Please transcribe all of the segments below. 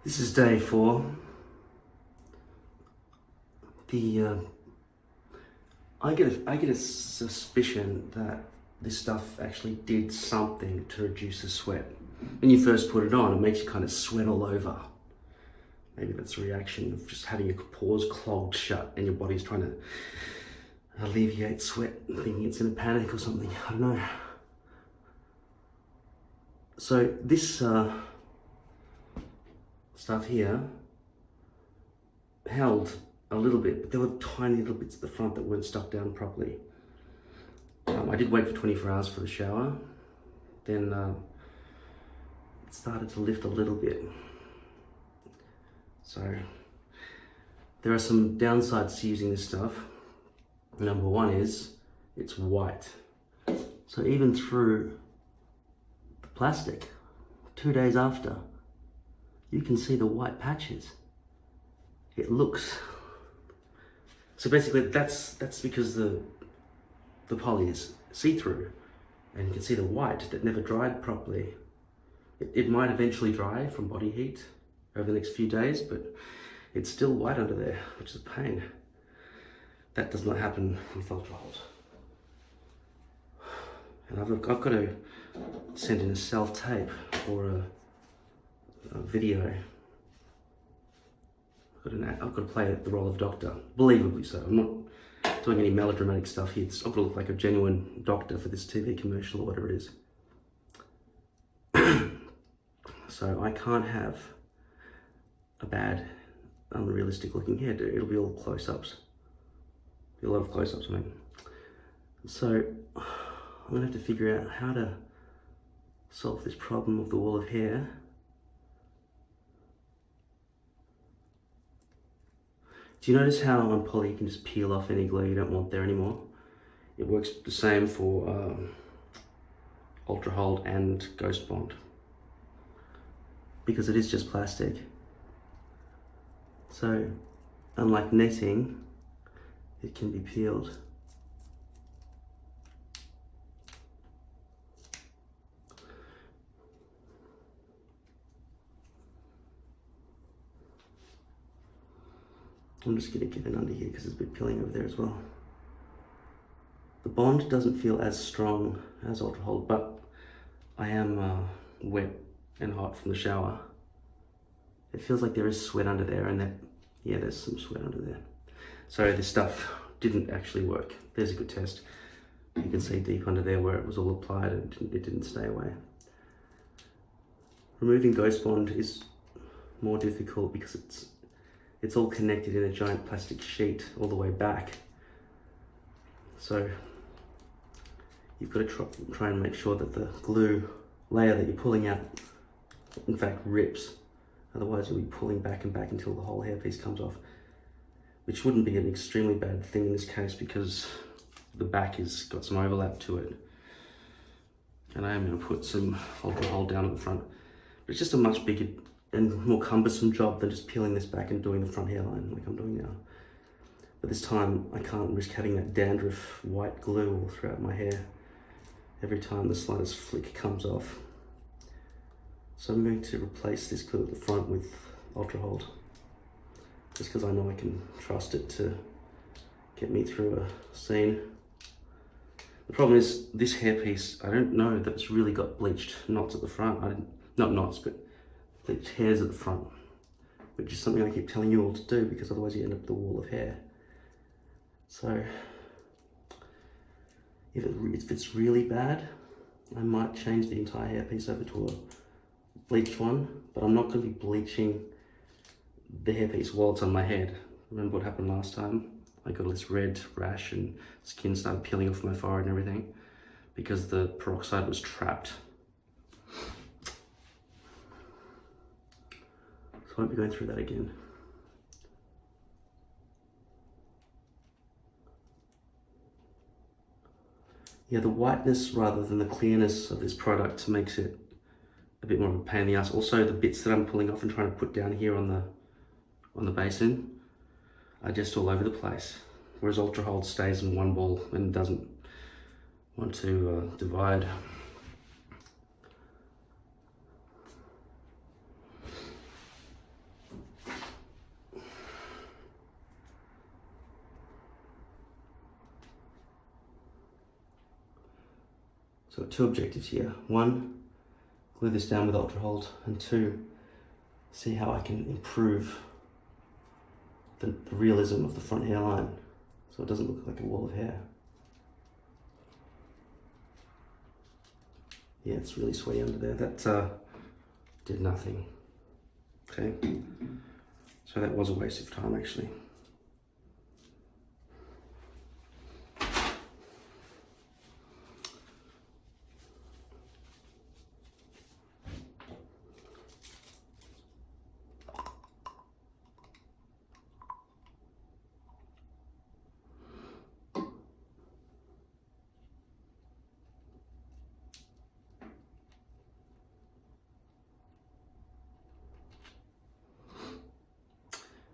This is day 4. I get a suspicion that this stuff actually did something to reduce the sweat. When you first put it on, it makes you kind of sweat all over. Maybe that's a reaction of just having your pores clogged shut and your body's trying to alleviate sweat, thinking it's in a panic or something. I don't know. So this stuff here held a little bit, but there were tiny little bits at the front that weren't stuck down properly. I did wait for 24 hours for the shower. Then it started to lift a little bit. So there are some downsides to using this stuff. Number one is it's white. So even through the plastic, 2 days after, you can see the white patches. It looks, so basically that's because the poly is see-through, and you can see the white that never dried properly. It might eventually dry from body heat over the next few days, but it's still white under there, which is a pain. That does not happen with ultra hold. And I've got to send in a self-tape for a video. I've got to play the role of doctor, believably so. I'm not doing any melodramatic stuff here. I've got to look like a genuine doctor for this TV commercial or whatever it is. So I can't have a bad, unrealistic looking hairdo. It'll be all close-ups. Be a lot of close-ups, I mean. So I'm gonna have to figure out how to solve this problem of the wall of hair. Do you notice how on poly you can just peel off any glue you don't want there anymore? It works the same for Ultra Hold and Ghost Bond, because it is just plastic. So unlike netting, it can be peeled. I'm just going to get it under here because there's a bit peeling over there as well. The bond doesn't feel as strong as Ultra Hold, but I am wet and hot from the shower. It feels like there is sweat under there, and yeah, there's some sweat under there. So this stuff didn't actually work. There's a good test. You can see deep under there where it was all applied and it didn't stay away. Removing Ghost Bond is more difficult because it's all connected in a giant plastic sheet all the way back. So you've got to try and make sure that the glue layer that you're pulling out, in fact, rips. Otherwise you'll be pulling back and back until the whole hairpiece comes off, which wouldn't be an extremely bad thing in this case because the back has got some overlap to it. And I am going to put some Ultra Hold down at the front. But it's just a much bigger and more cumbersome job than just peeling this back and doing the front hairline like I'm doing now. But this time I can't risk having that dandruff white glue all throughout my hair every time the slightest flick comes off. So I'm going to replace this glue at the front with Ultra Hold, just because I know I can trust it to get me through a scene. The problem is this hairpiece, I don't know that it's really got bleached knots at the front. Not knots, but bleached hairs at the front, which is something I keep telling you all to do because otherwise you end up with a wall of hair. So if it's really bad, I might change the entire hairpiece over to a bleached one, but I'm not going to be bleaching the hairpiece while it's on my head. Remember what happened last time? I got this red rash and skin started peeling off my forehead and everything because the peroxide was trapped. So I won't be going through that again. Yeah, the whiteness rather than the clearness of this product makes it a bit more of a pain in the ass. Also, the bits that I'm pulling off and trying to put down here on the basin are just all over the place. Whereas Ultra Hold stays in one ball and doesn't want to divide. So two objectives here. One, glue this down with ultra hold, and two, see how I can improve the realism of the front hairline so it doesn't look like a wall of hair. Yeah, it's really sweaty under there. That did nothing. Okay, so that was a waste of time actually.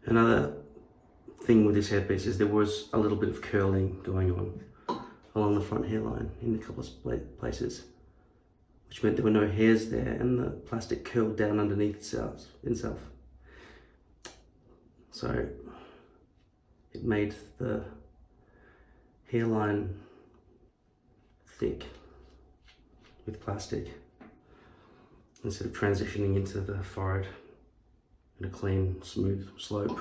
Another thing with this hairpiece is there was a little bit of curling going on along the front hairline in a couple of places, which meant there were no hairs there and the plastic curled down underneath itself. So it made the hairline thick with plastic instead of transitioning into the forehead in a clean, smooth slope.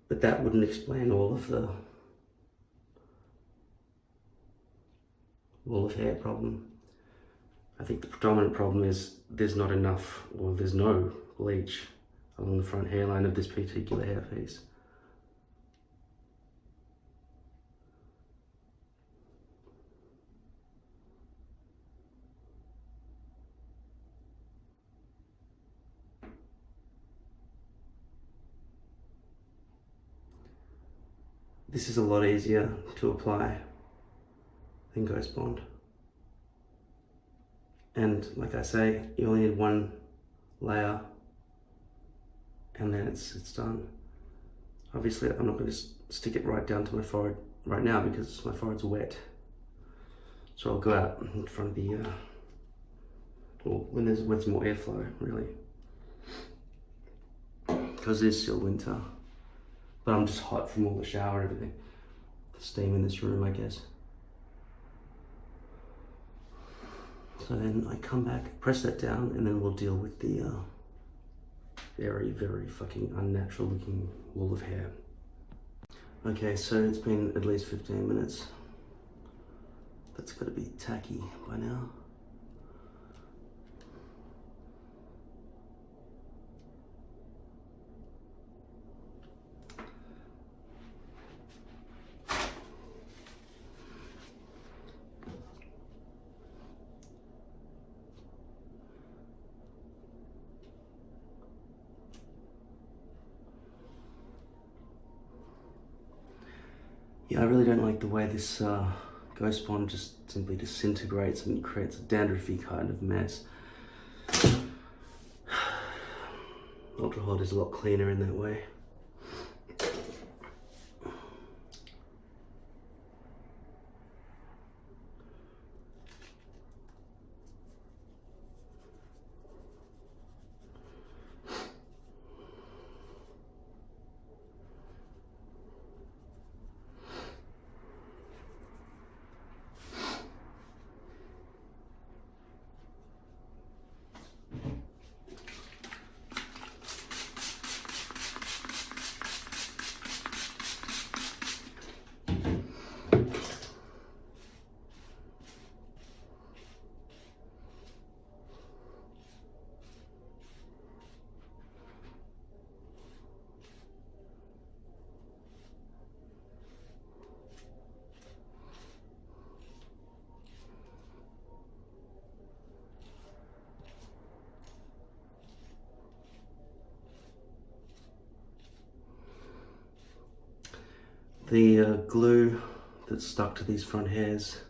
But that wouldn't explain all of the wall of hair problem. I think the predominant problem is there's not enough, or there's no bleach along the front hairline of this particular hairpiece. This is a lot easier to apply than Ghost Bond. And like I say, you only need one layer and then it's done. Obviously, I'm not going to stick it right down to my forehead right now because my forehead's wet. So I'll go out in front of the, well, when there's more airflow, really. Because it is still winter. But I'm just hot from all the shower and everything. The steam in this room, I guess. So then I come back, press that down, and then we'll deal with the very, very fucking unnatural looking wall of hair. Okay, so it's been at least 15 minutes. That's gotta be tacky by now. Yeah, I really don't like the way this Ghost Bond just simply disintegrates and creates a dandruffy kind of mess. Ultra Hold is a lot cleaner in that way. The glue that's stuck to these front hairs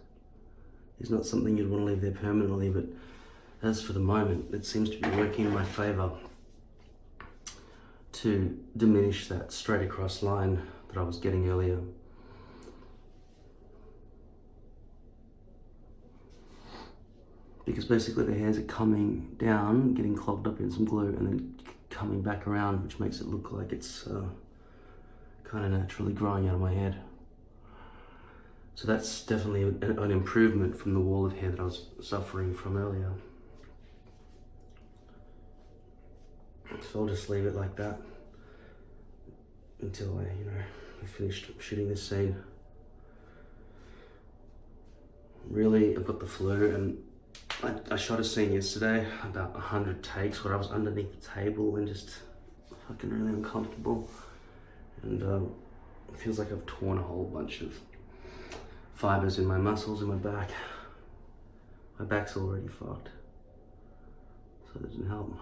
is not something you'd want to leave there permanently, but as for the moment, it seems to be working in my favour to diminish that straight across line that I was getting earlier. Because basically the hairs are coming down, getting clogged up in some glue, and then coming back around, which makes it look like it's kind kind of naturally growing out of my head. So that's definitely an improvement from the wall of hair that I was suffering from earlier. So I'll just leave it like that until I finished shooting this scene. Really, I've got the flu, and I shot a scene yesterday, about 100 takes, where I was underneath the table and just fucking really uncomfortable. And it feels like I've torn a whole bunch of fibers in my muscles in my back. My back's already fucked, so that didn't help.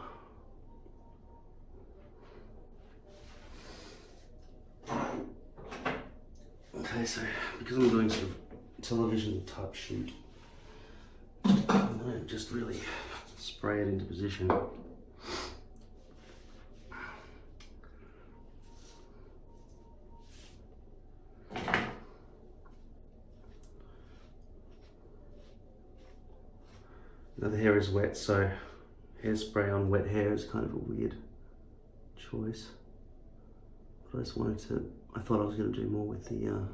Okay, so because I'm doing sort of television type shoot, I'm gonna just really spray it into position. Now the hair is wet, so hairspray on wet hair is kind of a weird choice. But I just wanted to, I thought I was going to do more with the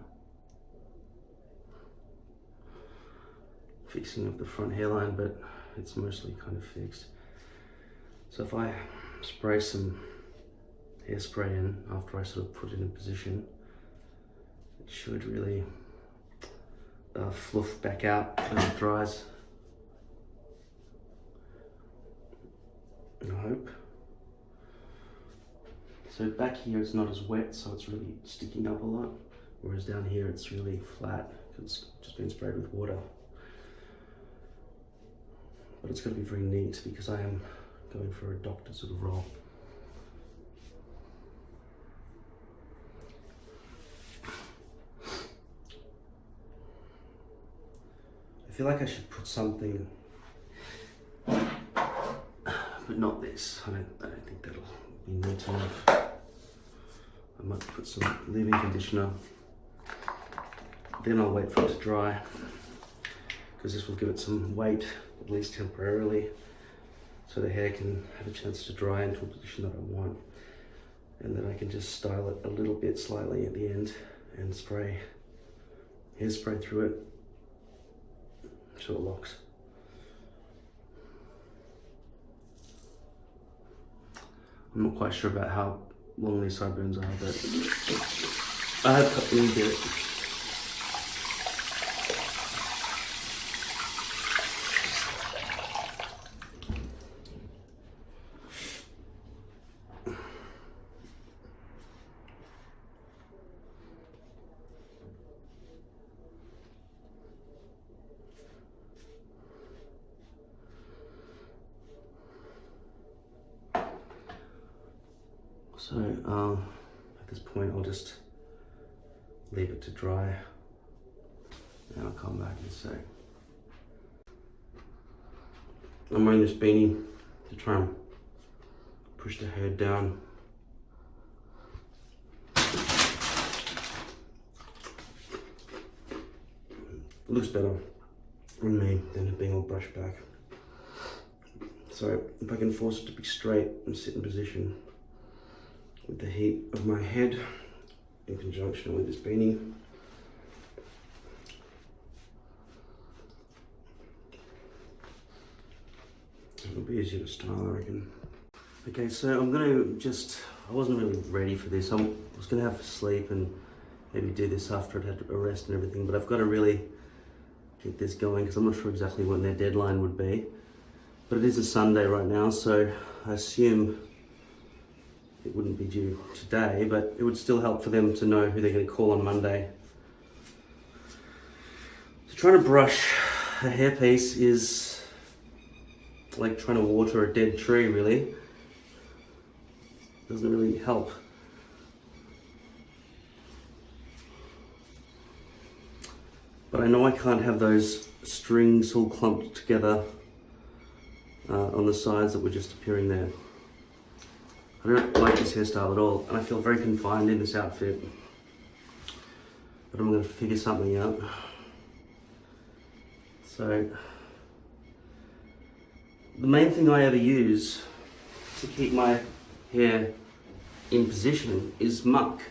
fixing of the front hairline, but it's mostly kind of fixed. So if I spray some hairspray in after I sort of put it in position, it should really fluff back out when it dries. I hope. So back here it's not as wet, so it's really sticking up a lot, whereas down here it's really flat because it's just been sprayed with water. But it's going to be very neat because I am going for a doctor sort of role. I feel like I should put something, but not this. I don't think that'll be neat enough. I might put some leave-in conditioner. Then I'll wait for it to dry, because this will give it some weight, at least temporarily, so the hair can have a chance to dry into a position that I want. And then I can just style it a little bit slightly at the end and spray hairspray through it so it locks. I'm not quite sure about how long these sideburns are, but I have cut them a bit. So at this point I'll just leave it to dry and I'll come back and say. I'm wearing this beanie to try and push the hair down. It looks better on me than it being all brushed back. So if I can force it to be straight and sit in position with the heat of my head in conjunction with this beanie, it'll be easier to style, I reckon. Okay, so I'm gonna I wasn't really ready for this. I was gonna have to sleep and maybe do this after I'd had a rest and everything, but I've got to really get this going because I'm not sure exactly when their deadline would be. But it is a Sunday right now, so I assume it wouldn't be due today, but it would still help for them to know who they're going to call on Monday. So trying to brush a hairpiece is like trying to water a dead tree, really. Doesn't really help. But I know I can't have those strings all clumped together on the sides that were just appearing there. I don't like this hairstyle at all, and I feel very confined in this outfit. But I'm going to figure something out. So, the main thing I ever use to keep my hair in position is muck.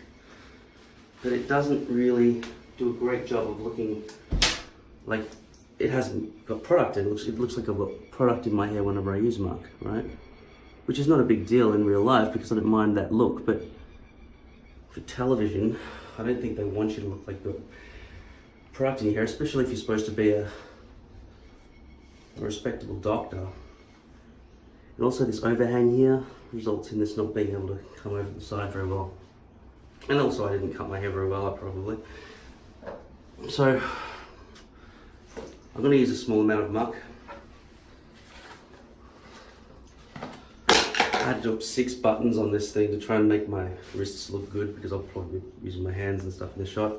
but it doesn't really do a great job of looking like it hasn't got product in it. It looks like I've got product in my hair whenever I use muck, right? Which is not a big deal in real life because I don't mind that look, but for television, I don't think they want you to look like you've got product in your hair, especially if you're supposed to be a respectable doctor. And also this overhang here results in this not being able to come over the side very well. And also I didn't cut my hair very well up probably. So I'm going to use a small amount of muck. I had to do 6 buttons on this thing to try and make my wrists look good because I'll probably be using my hands and stuff in the shot.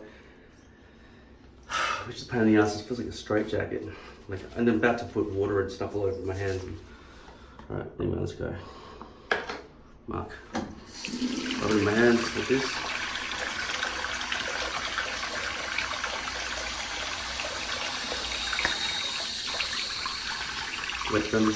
Which is a pain in the ass. It feels like a straitjacket. And I'm about to put water and stuff all over my hands. Alright, anyway, let's go. Muck. Rub it in my hands like this. Wet them.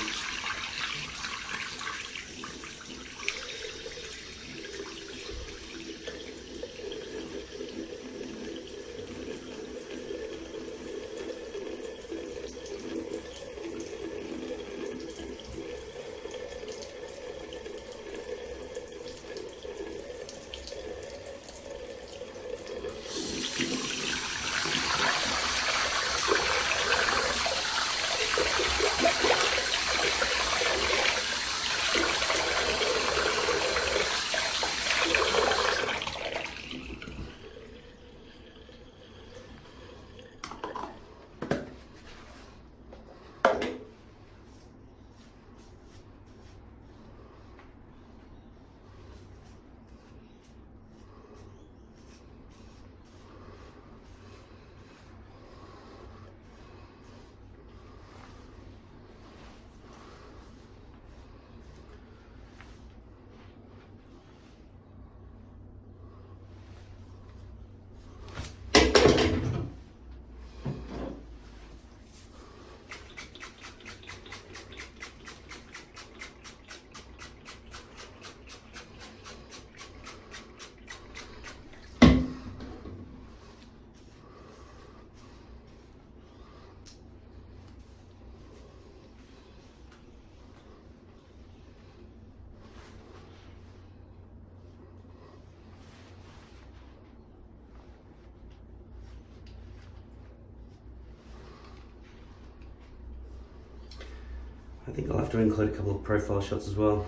I think I'll have to include a couple of profile shots as well.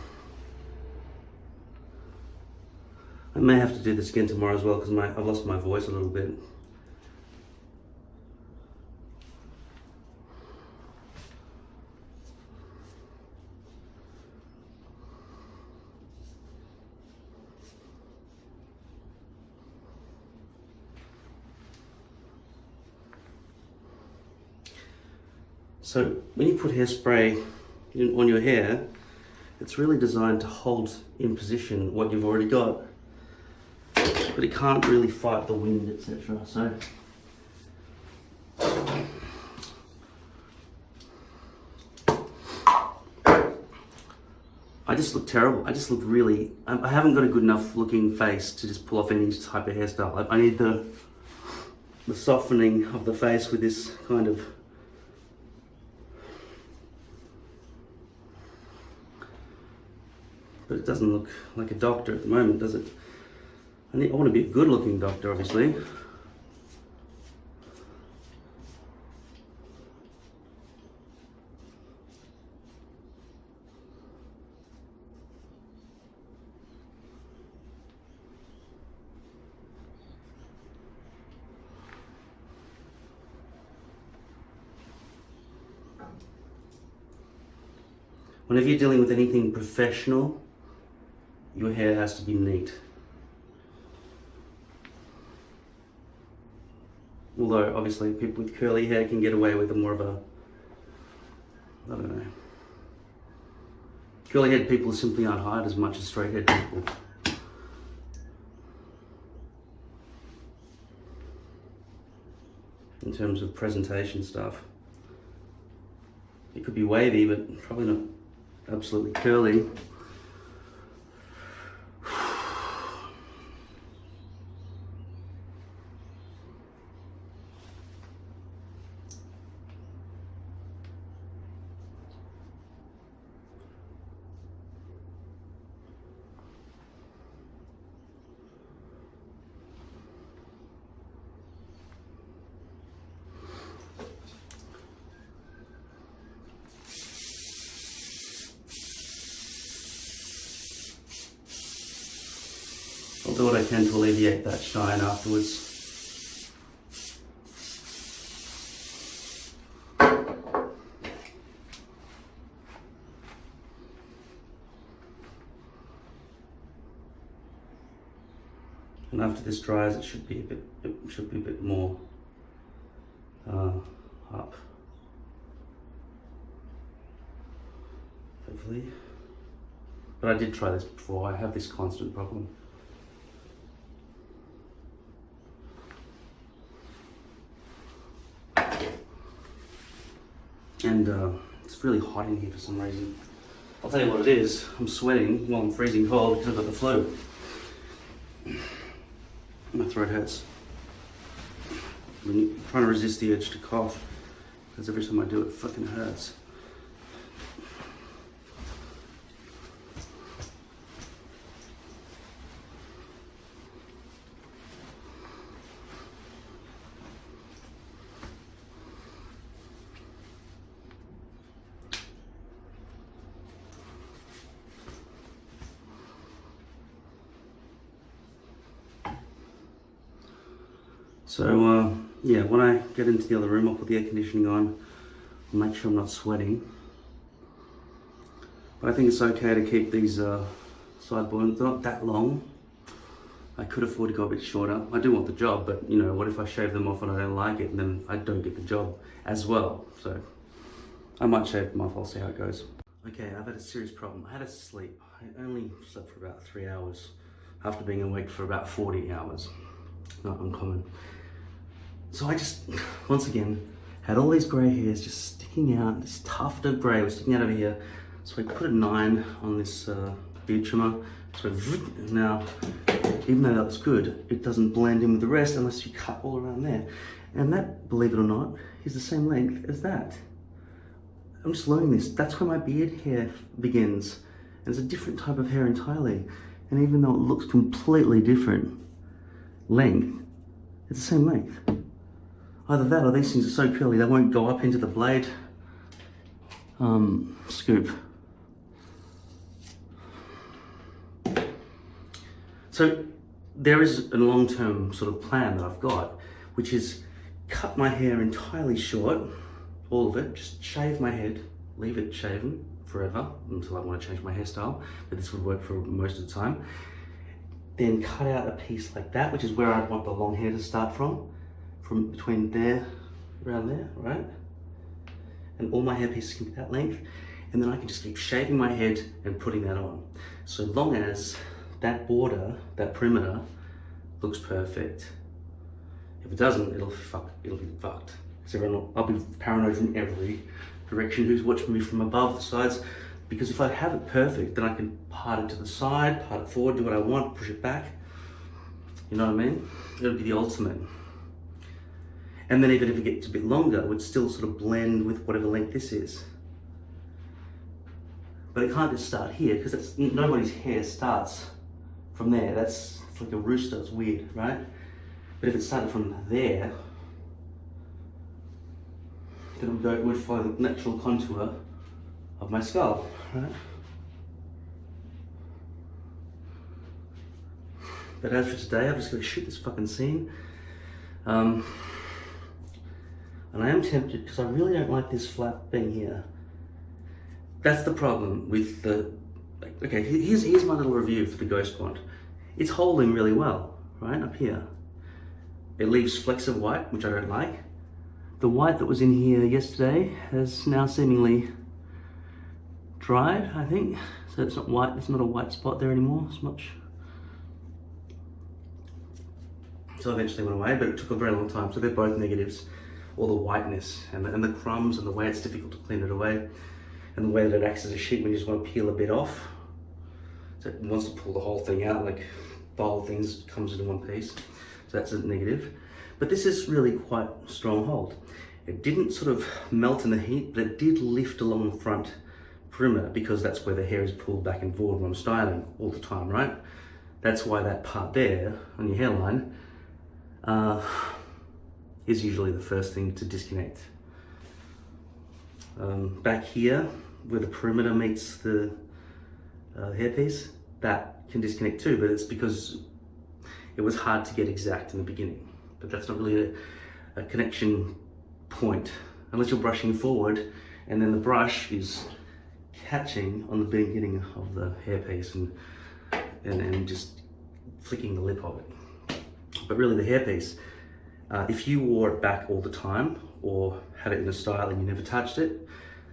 I may have to do this again tomorrow as well because I've lost my voice a little bit. So when you put hairspray on your hair, it's really designed to hold in position what you've already got, but it can't really fight the wind, etc. So I just look terrible. I just look really, I haven't got a good enough looking face to just pull off any type of hairstyle. I need the softening of the face with this kind of but it doesn't look like a doctor at the moment, does it? I want to be a good looking doctor, obviously. Whenever you're dealing with anything professional, your hair has to be neat. Although, obviously, people with curly hair can get away with more of a, I don't know. Curly-haired people simply aren't hired as much as straight-haired people. In terms of presentation stuff. It could be wavy, but probably not absolutely curly. all I can to alleviate that shine afterwards. And after this dries, it should be a bit more up. Hopefully. But I did try this before. I have this constant problem. And it's really hot in here for some reason. I'll tell you what it is. I'm sweating while I'm freezing cold because I've got the flu. My throat hurts. I'm trying to resist the urge to cough because every time I do it fucking hurts. So yeah, when I get into the other room, I'll put the air conditioning on and make sure I'm not sweating. But I think it's okay to keep these side buttons. They're not that long. I could afford to go a bit shorter. I do want the job, but you know, what if I shave them off and I don't like it and then I don't get the job as well? So I might shave them off, I'll see how it goes. Okay, I've had a serious problem. I had to sleep. I only slept for about 3 hours after being awake for about 40 hours. Not uncommon. So I just, once again, had all these grey hairs just sticking out. This tuft of grey was sticking out over here. So I put a 9 on this beard trimmer. So now, even though that looks good, it doesn't blend in with the rest unless you cut all around there. And that, believe it or not, is the same length as that. I'm just learning this. That's where my beard hair begins. And it's a different type of hair entirely. And even though it looks completely different length, it's the same length. Either that or these things are so curly they won't go up into the blade scoop. So there is a long-term sort of plan that I've got, which is cut my hair entirely short, all of it, just shave my head, leave it shaven forever until I want to change my hairstyle, but this would work for most of the time. Then cut out a piece like that, which is where I want the long hair to start from between there, around there, right? And all my hair pieces can be that length, and then I can just keep shaving my head and putting that on. So long as that border, that perimeter, looks perfect. If it doesn't, it'll be fucked. Because I'll be paranoid from every direction who's watching me from above, the sides. Because if I have it perfect, then I can part it to the side, part it forward, do what I want, push it back. You know what I mean? It'll be the ultimate. And then even if it gets a bit longer, it would still sort of blend with whatever length this is. But it can't just start here, because nobody's hair starts from there. It's like a rooster, it's weird, right? But if it started from there, then it would follow the natural contour of my skull, right? But as for today, I'm just going to shoot this fucking scene. And I am tempted, because I really don't like this flap being here. That's the problem with the... Okay, here's my little review for the Ghost Bond. It's holding really well, right, up here. It leaves flecks of white, which I don't like. The white that was in here yesterday has now seemingly dried, I think. So it's not white, it's not a white spot there anymore as much. So eventually went away, but it took a very long time. So they're both negatives. All the whiteness and the crumbs and the way it's difficult to clean it away. And the way that it acts as a sheet when you just want to peel a bit off. So it wants to pull the whole thing out, like the whole thing comes into one piece. So that's a negative. But this is really quite a strong hold. It didn't sort of melt in the heat, but it did lift along the front perimeter because that's where the hair is pulled back and forward when I'm styling all the time, right? That's why that part there on your hairline is usually the first thing to disconnect. Back here, where the perimeter meets the hairpiece, that can disconnect too, but it's because it was hard to get exact in the beginning, but that's not really a connection point unless you're brushing forward and then the brush is catching on the beginning of the hairpiece and just flicking the lip of it. But really the hairpiece, if you wore it back all the time or had it in a style and you never touched it,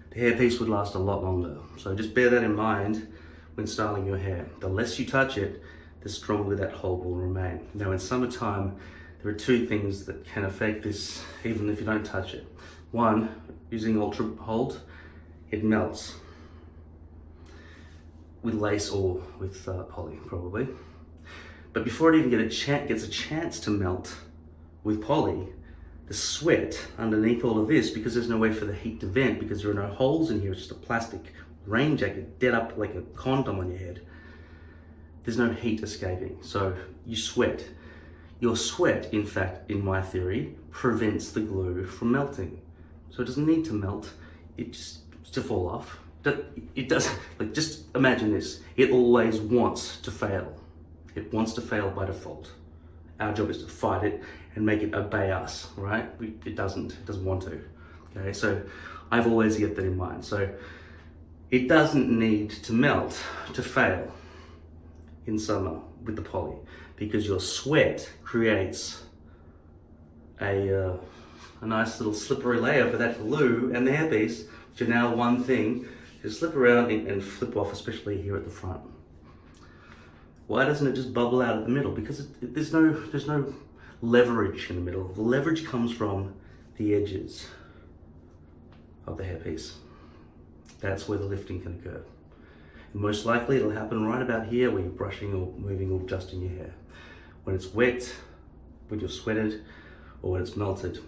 the hairpiece would last a lot longer. So just bear that in mind when styling your hair. The less you touch it, the stronger that hold will remain. Now in summertime, there are two things that can affect this even if you don't touch it. One, using Ultra Hold, it melts with lace or with poly probably. But before it even gets a chance to melt with poly, the sweat underneath all of this, because there's no way for the heat to vent, because there are no holes in here, it's just a plastic rain jacket dead up like a condom on your head. There's no heat escaping, so you sweat. Your sweat, in fact, in my theory, prevents the glue from melting. So it doesn't need to melt, it just to fall off. It does, like just imagine this, it always wants to fail. It wants to fail by default. Our job is to fight it and make it obey us, right? It doesn't want to. Okay, so I've always kept that in mind. So it doesn't need to melt to fail in summer with the poly, because your sweat creates a nice little slippery layer for that glue and the hairpiece, which are now one thing, to slip around and flip off, especially here at the front. Why doesn't it just bubble out at the middle? Because there's no leverage in the middle. The leverage comes from the edges of the hairpiece. That's where the lifting can occur. And most likely it'll happen right about here where you're brushing or moving or adjusting your hair. When it's wet, when you're sweated, or when it's melted.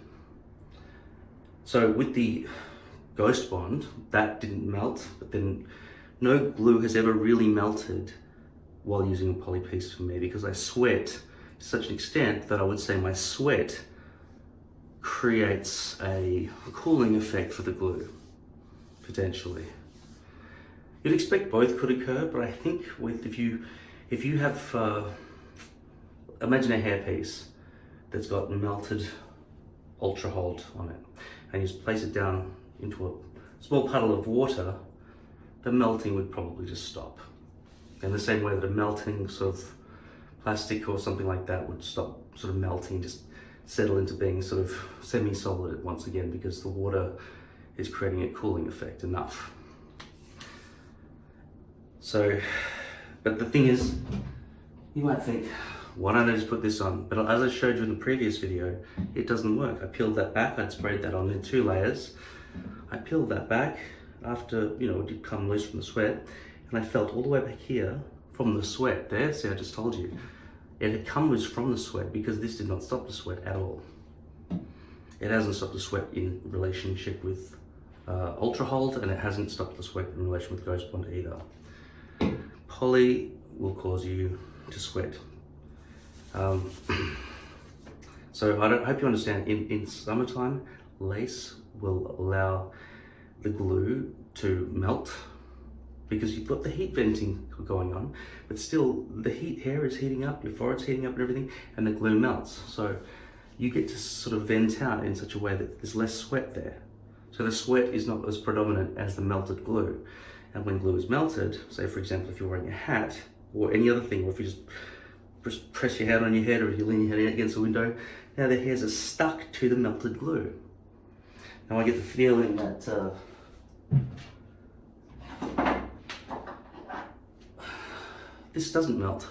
So with the Ghost Bond, that didn't melt, but then no glue has ever really melted while using a poly piece for me, because I sweat to such an extent that I would say my sweat creates a cooling effect for the glue, potentially. You'd expect both could occur, but I think if you have, imagine a hairpiece that's got melted Ultra Hold on it, and you just place it down into a small puddle of water, the melting would probably just stop. In the same way that a melting sort of plastic or something like that would stop sort of melting, just settle into being sort of semi-solid once again, because the water is creating a cooling effect enough. So, but the thing is, you might think, why don't I just put this on? But as I showed you in the previous video, it doesn't work. I peeled that back, I'd sprayed that on in 2 layers. I peeled that back after, it did come loose from the sweat, and I felt all the way back here from the sweat there. See, I just told you. It had come loose from the sweat because this did not stop the sweat at all. It hasn't stopped the sweat in relationship with Ultra Hold, and it hasn't stopped the sweat in relation with Ghost Bond either. Poly will cause you to sweat. So I hope you understand, in summertime, lace will allow the glue to melt because you've got the heat venting going on, but still the hair is heating up, your forehead's heating up and everything, and the glue melts. So you get to sort of vent out in such a way that there's less sweat there. So the sweat is not as predominant as the melted glue. And when glue is melted, say for example, if you're wearing a hat or any other thing, or if you just press your hand on your head, or you lean your head against the window, now the hairs are stuck to the melted glue. Now I get the feeling that this doesn't melt.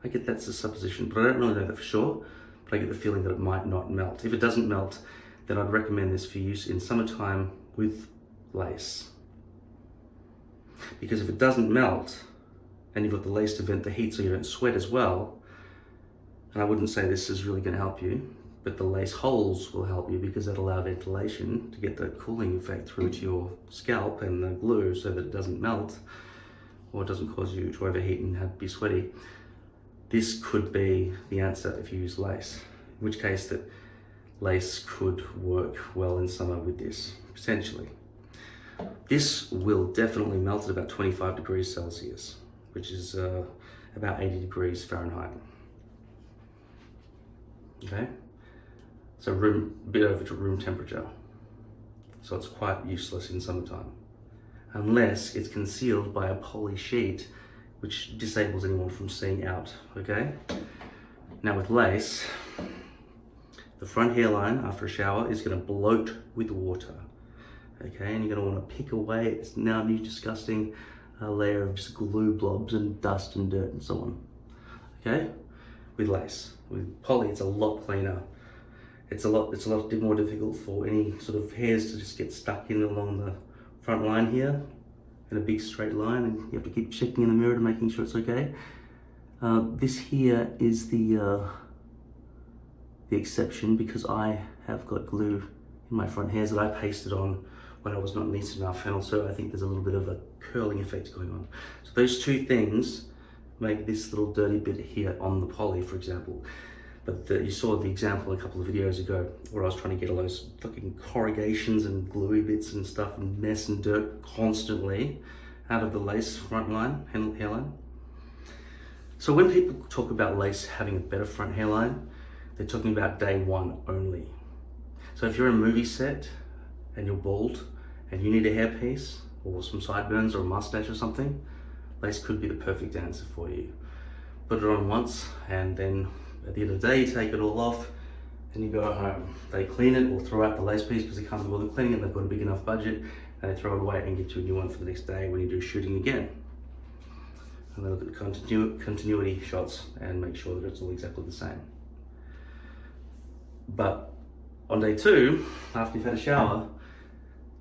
I get that's a supposition, but I don't really know that for sure, but I get the feeling that it might not melt. If it doesn't melt, then I'd recommend this for use in summertime with lace. Because if it doesn't melt, and you've got the lace to vent the heat so you don't sweat as well, and I wouldn't say this is really going to help you, but the lace holes will help you because that allow ventilation to get that cooling effect through to your scalp and the glue so that it doesn't melt or it doesn't cause you to overheat and be sweaty. This could be the answer if you use lace, in which case that lace could work well in summer with this, potentially. This will definitely melt at about 25 degrees Celsius, which is about 80 degrees Fahrenheit. okay? So a bit over to room temperature. So it's quite useless in summertime, unless it's concealed by a poly sheet, which disables anyone from seeing out, okay? Now with lace, the front hairline after a shower is gonna bloat with water, okay? And you're gonna wanna pick away its now new disgusting layer of just glue blobs and dust and dirt and so on, okay? With lace. With poly, it's a lot cleaner. It's a lot more difficult for any sort of hairs to just get stuck in along the front line here in a big straight line, and you have to keep checking in the mirror to making sure it's okay. This here is the exception, because I have got glue in my front hairs that I pasted on when I was not neat enough, and also I think there's a little bit of a curling effect going on. So those two things make this little dirty bit here on the poly, for example. But you saw the example a couple of videos ago where I was trying to get all those fucking corrugations and gluey bits and stuff and mess and dirt constantly out of the lace front line, hairline. So when people talk about lace having a better front hairline, they're talking about day one only. So if you're in a movie set and you're bald and you need a hairpiece or some sideburns or a mustache or something, lace could be the perfect answer for you. Put it on once, and then at the end of the day, you take it all off and you go home. They clean it or throw out the lace piece because they can't be bothered cleaning it. They've got a big enough budget, and they throw it away and get you a new one for the next day when you do shooting again. And they look at the continuity shots and make sure that it's all exactly the same. But on day two, after you've had a shower,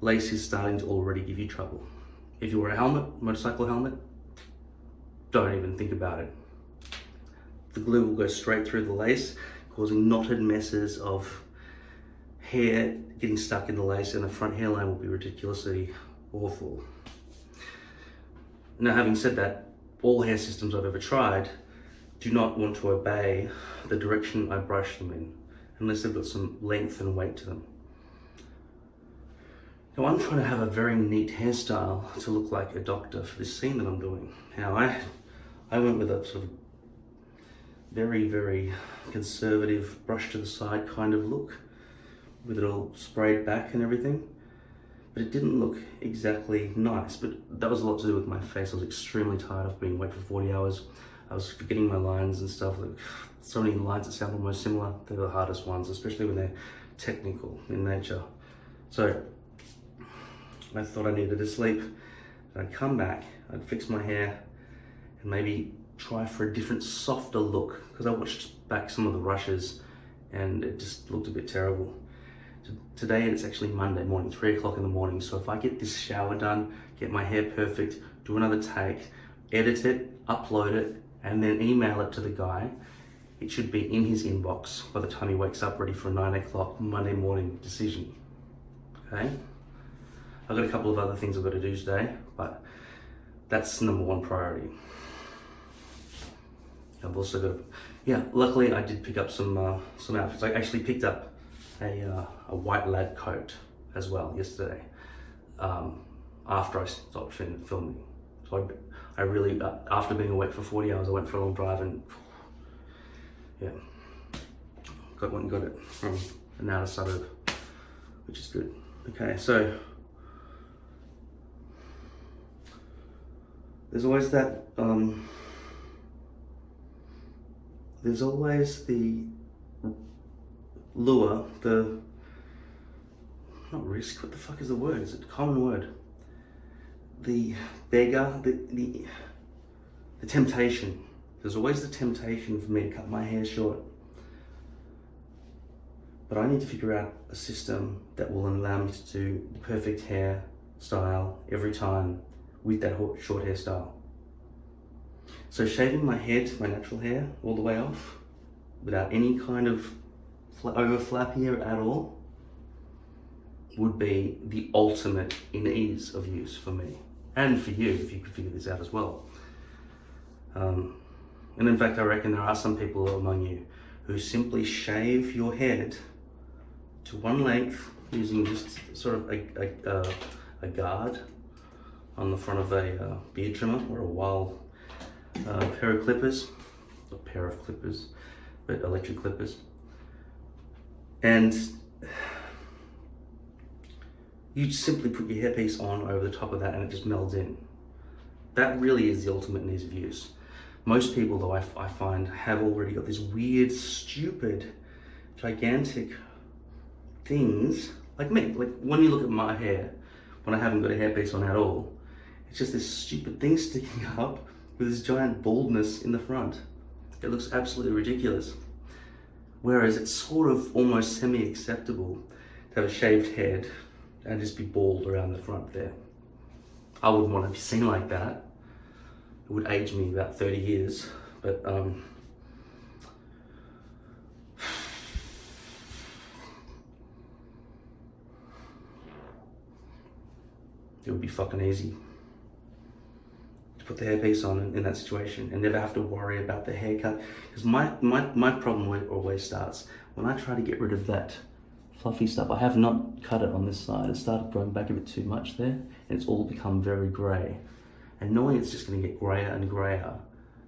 lace is starting to already give you trouble. If you wear a helmet, motorcycle helmet, don't even think about it. The glue will go straight through the lace, causing knotted messes of hair getting stuck in the lace, and the front hairline will be ridiculously awful. Now, having said that, all hair systems I've ever tried do not want to obey the direction I brush them in, unless they've got some length and weight to them. Now, I'm trying to have a very neat hairstyle to look like a doctor for this scene that I'm doing. Now, I went with a sort of very, very conservative brush to the side kind of look, with it all sprayed back and everything. But it didn't look exactly nice, but that was a lot to do with my face. I was extremely tired of being awake for 40 hours. I was forgetting my lines and stuff. Like, so many lines that sound almost similar. They're the hardest ones, especially when they're technical in nature. So I thought I needed to sleep. I'd come back, I'd fix my hair, and maybe try for a different, softer look, because I watched back some of the rushes and it just looked a bit terrible. Today it's actually Monday morning, 3 o'clock in the morning, so if I get this shower done, get my hair perfect, do another take, edit it, upload it, and then email it to the guy, it should be in his inbox by the time he wakes up, ready for a 9 o'clock Monday morning decision, okay? I've got a couple of other things I've got to do today, but that's number one priority. I've also got, luckily I did pick up some outfits. I actually picked up a white lab coat as well yesterday, after I stopped filming. So I really, after being awake for 40 hours, I went for a long drive and went and got it from an outer suburb, which is good. Okay, so there's always that, there's always the lure, not risk, what the fuck is the word? Is it a common word? The beggar, the temptation. There's always the temptation for me to cut my hair short. But I need to figure out a system that will allow me to do the perfect hair style every time with that short hairstyle. So shaving my head, my natural hair, all the way off, without any kind of over flap here at all, would be the ultimate in ease of use for me. And for you, if you could figure this out as well. And in fact, I reckon there are some people among you who simply shave your head to one length using just sort of a guard on the front of a beard trimmer or a wild pair of clippers, not pair of clippers, but electric clippers. And you simply put your hairpiece on over the top of that and it just melds in. That really is the ultimate in ease of use. Most people, though, I find, have already got this weird, stupid, gigantic things, like me. Like when you look at my hair, when I haven't got a hairpiece on at all, it's just this stupid thing sticking up with this giant baldness in the front. It looks absolutely ridiculous. Whereas it's sort of almost semi-acceptable to have a shaved head and just be bald around the front there. I wouldn't want to be seen like that. It would age me about 30 years, but it would be fucking easy to put the hairpiece on in that situation and never have to worry about the haircut. Because my problem always starts when I try to get rid of that fluffy stuff. I have not cut it on this side. It started growing back a bit too much there, and it's all become very grey. And knowing it's just going to get greyer and greyer,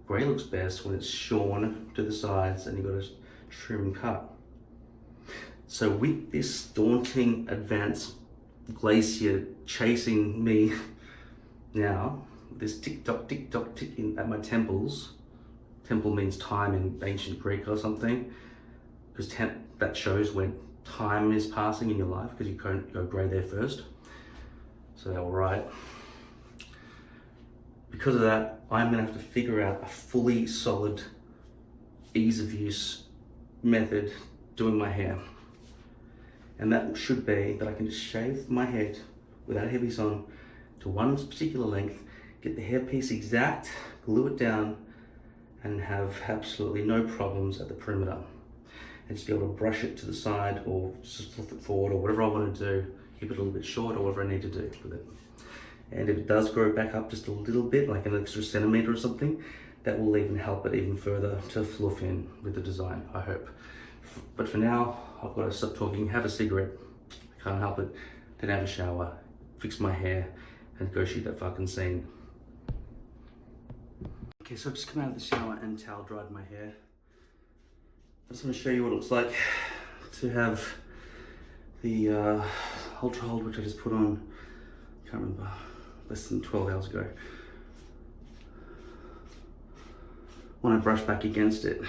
grey looks best when it's shorn to the sides and you've got a trim cut. So with this daunting advanced glacier chasing me now, this tick-tock, tick-tock, tick at my temples. Temple means time in ancient Greek or something, because that shows when time is passing in your life, because you can't go grey there first. So they're all right. Because of that, I'm going to have to figure out a fully solid, ease of use method doing my hair. And that should be that I can just shave my head without a hairpiece on to one particular length, get the hairpiece exact, glue it down, and have absolutely no problems at the perimeter. And just be able to brush it to the side or just flip it forward or whatever I want to do, keep it a little bit short or whatever I need to do with it. And if it does grow back up just a little bit, like an extra centimeter or something, that will even help it even further to fluff in with the design, I hope. But for now, I've got to stop talking, have a cigarette, I can't help it, then have a shower, fix my hair, and go shoot that fucking scene. Okay, so I've just come out of the shower and towel dried my hair. I just want to show you what it looks like to have the Ultra Hold, which I just put on, I can't remember, less than 12 hours ago, when I brushed back against it.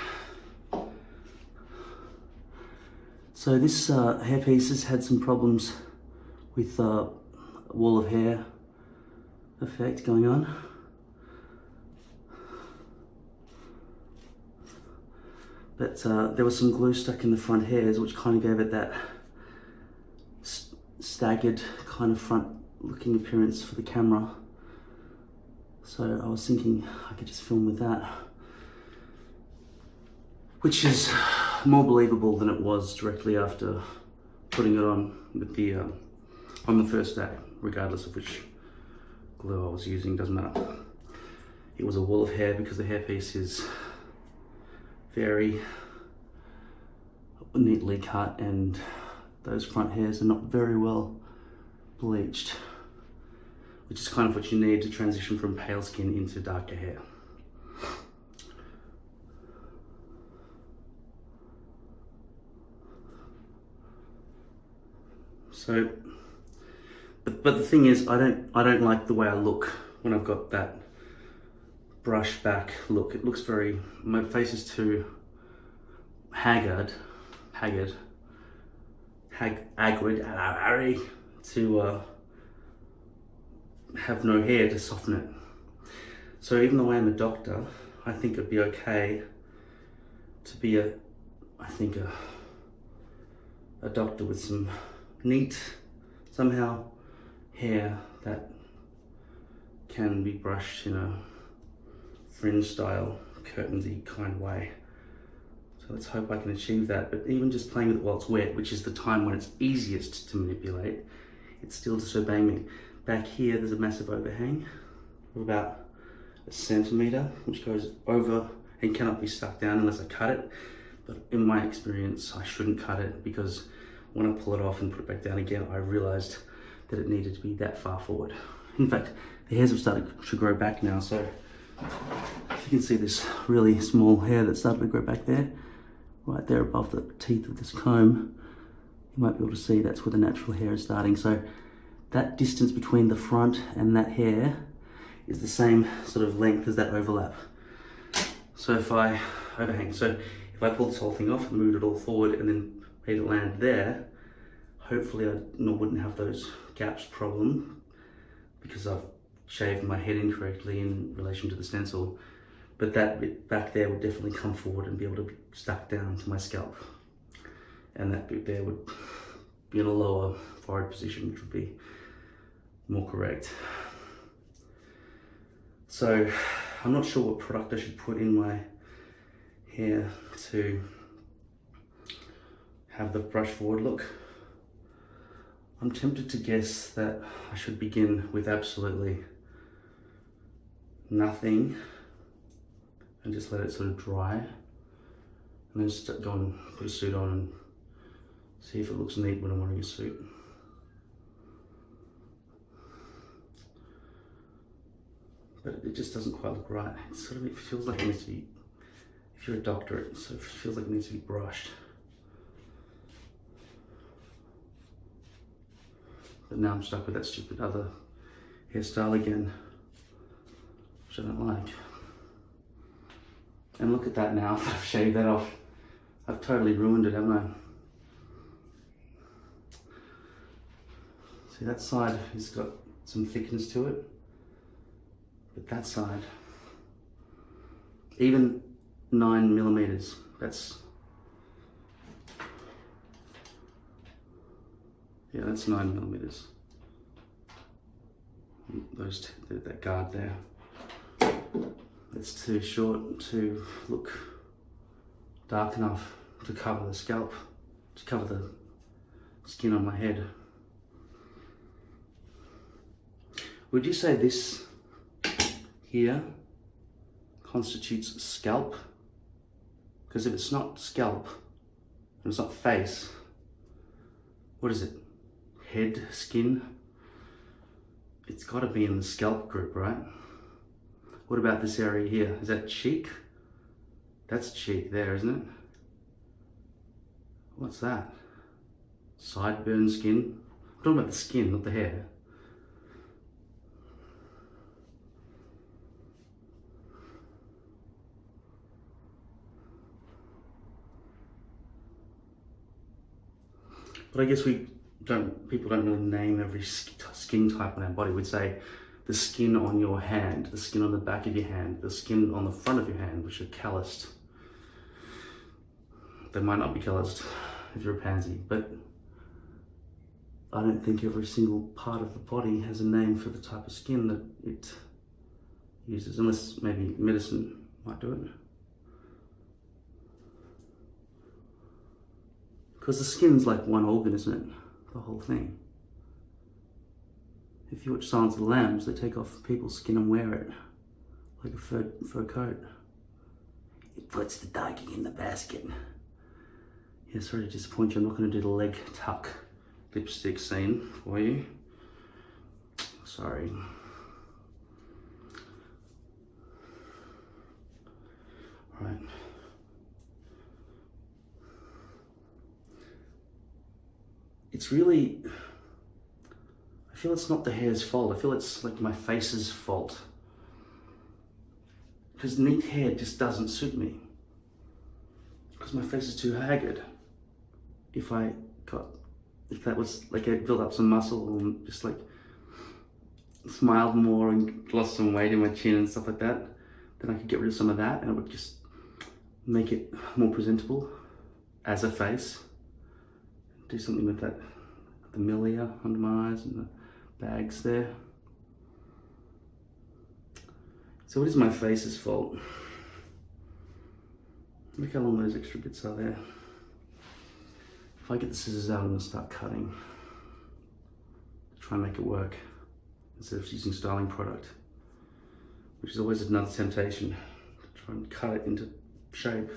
So this hairpiece has had some problems with wall of hair effect going on. But there was some glue stuck in the front hairs, which kind of gave it that staggered kind of front looking appearance for the camera. So I was thinking I could just film with that, which is more believable than it was directly after putting it on with the on the first day, regardless of which glue I was using, doesn't matter. It was a wall of hair because the hairpiece is very neatly cut and those front hairs are not very well bleached, which is kind of what you need to transition from pale skin into darker hair. So, but the thing is, I don't like the way I look when I've got that brush back look. It looks very, my face is too haggard to have no hair to soften it. So even though I am a doctor, I think it'd be okay to be a doctor with some neat, somehow, hair that can be brushed in a fringe style, curtains-y kind of way. So let's hope I can achieve that. But even just playing with it while it's wet, which is the time when it's easiest to manipulate, it's still disobeying me. Back here, there's a massive overhang of about a centimeter, which goes over and cannot be stuck down unless I cut it. But in my experience, I shouldn't cut it, because when I pull it off and put it back down again, I realized that it needed to be that far forward. In fact, the hairs have started to grow back now, so if you can see this really small hair that started to grow back there, right there above the teeth of this comb, you might be able to see that's where the natural hair is starting. So that distance between the front and that hair is the same sort of length as that overlap. So if I overhang, so if I pull this whole thing off and moved it all forward and then made it land there, hopefully I wouldn't have those gaps problem because I've shaved my head incorrectly in relation to the stencil. But that bit back there would definitely come forward and be able to be stuck down to my scalp. And that bit there would be in a lower forehead position, which would be more correct. So I'm not sure what product I should put in my hair to have the brush forward look. I'm tempted to guess that I should begin with absolutely nothing and just let it sort of dry, and then just go and put a suit on and see if it looks neat when I'm wearing a suit. But it just doesn't quite look right. It feels like it needs to be, if you're a doctor, it sort of feels like it needs to be brushed. But now I'm stuck with that stupid other hairstyle again, which I don't like. And look at that now, I've shaved that off. I've totally ruined it, haven't I? See, that side has got some thickness to it. But that side, even 9mm, that's 9mm. That guard there, it's too short to look dark enough to cover the scalp, to cover the skin on my head. Would you say this here constitutes scalp? Because if it's not scalp and it's not face, what is it? Head, skin? It's got to be in the scalp group, right? What about this area here? Is that cheek? That's cheek there, isn't it? What's that? Sideburn skin? I'm talking about the skin, not the hair. But I guess people don't really name every skin type on our body. We'd say the skin on your hand, the skin on the back of your hand, the skin on the front of your hand, which are calloused. They might not be calloused if you're a pansy, but I don't think every single part of the body has a name for the type of skin that it uses, unless maybe medicine might do it. Because the skin's like one organ, isn't it? The whole thing. If you watch Silence of the Lambs, they take off people's skin and wear it like a fur coat. It puts the doggy in the basket. Yeah, sorry to disappoint you. I'm not going to do the leg tuck lipstick scene for you. Sorry. All right. It's really, I feel it's not the hair's fault. I feel it's like my face's fault. Because neat hair just doesn't suit me. Because my face is too haggard. If that was like I built up some muscle and just like smiled more and lost some weight in my chin and stuff like that, then I could get rid of some of that and it would just make it more presentable as a face. Do something with that, the milia under my eyes and the bags there. So what is my face's fault? Look how long those extra bits are there. If I get the scissors out, I'm going to start cutting. Try and make it work instead of using styling product, which is always another temptation. Try and cut it into shape.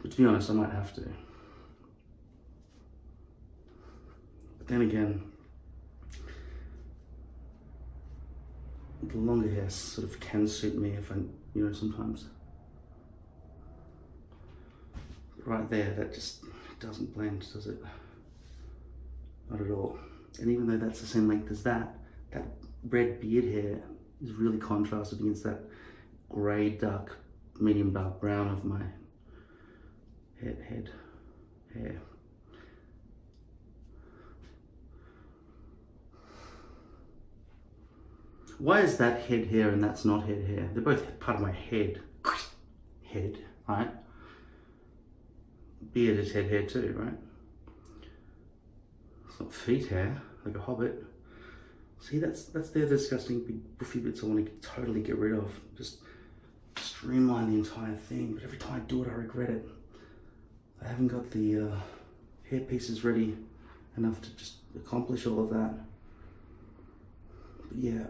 But to be honest, I might have to. Then again, the longer hair sort of can suit me if sometimes. Right there, that just doesn't blend, does it? Not at all. And even though that's the same length as that red beard hair is really contrasted against that grey, dark, medium dark brown of my head hair. Why is that head hair and that's not head hair? They're both part of my head. Head, right? Beard is head hair too, right? It's not feet hair, like a hobbit. See, that's their disgusting big buffy bits I want to totally get rid of. Just streamline the entire thing, but every time I do it, I regret it. I haven't got the hair pieces ready enough to just accomplish all of that. But yeah,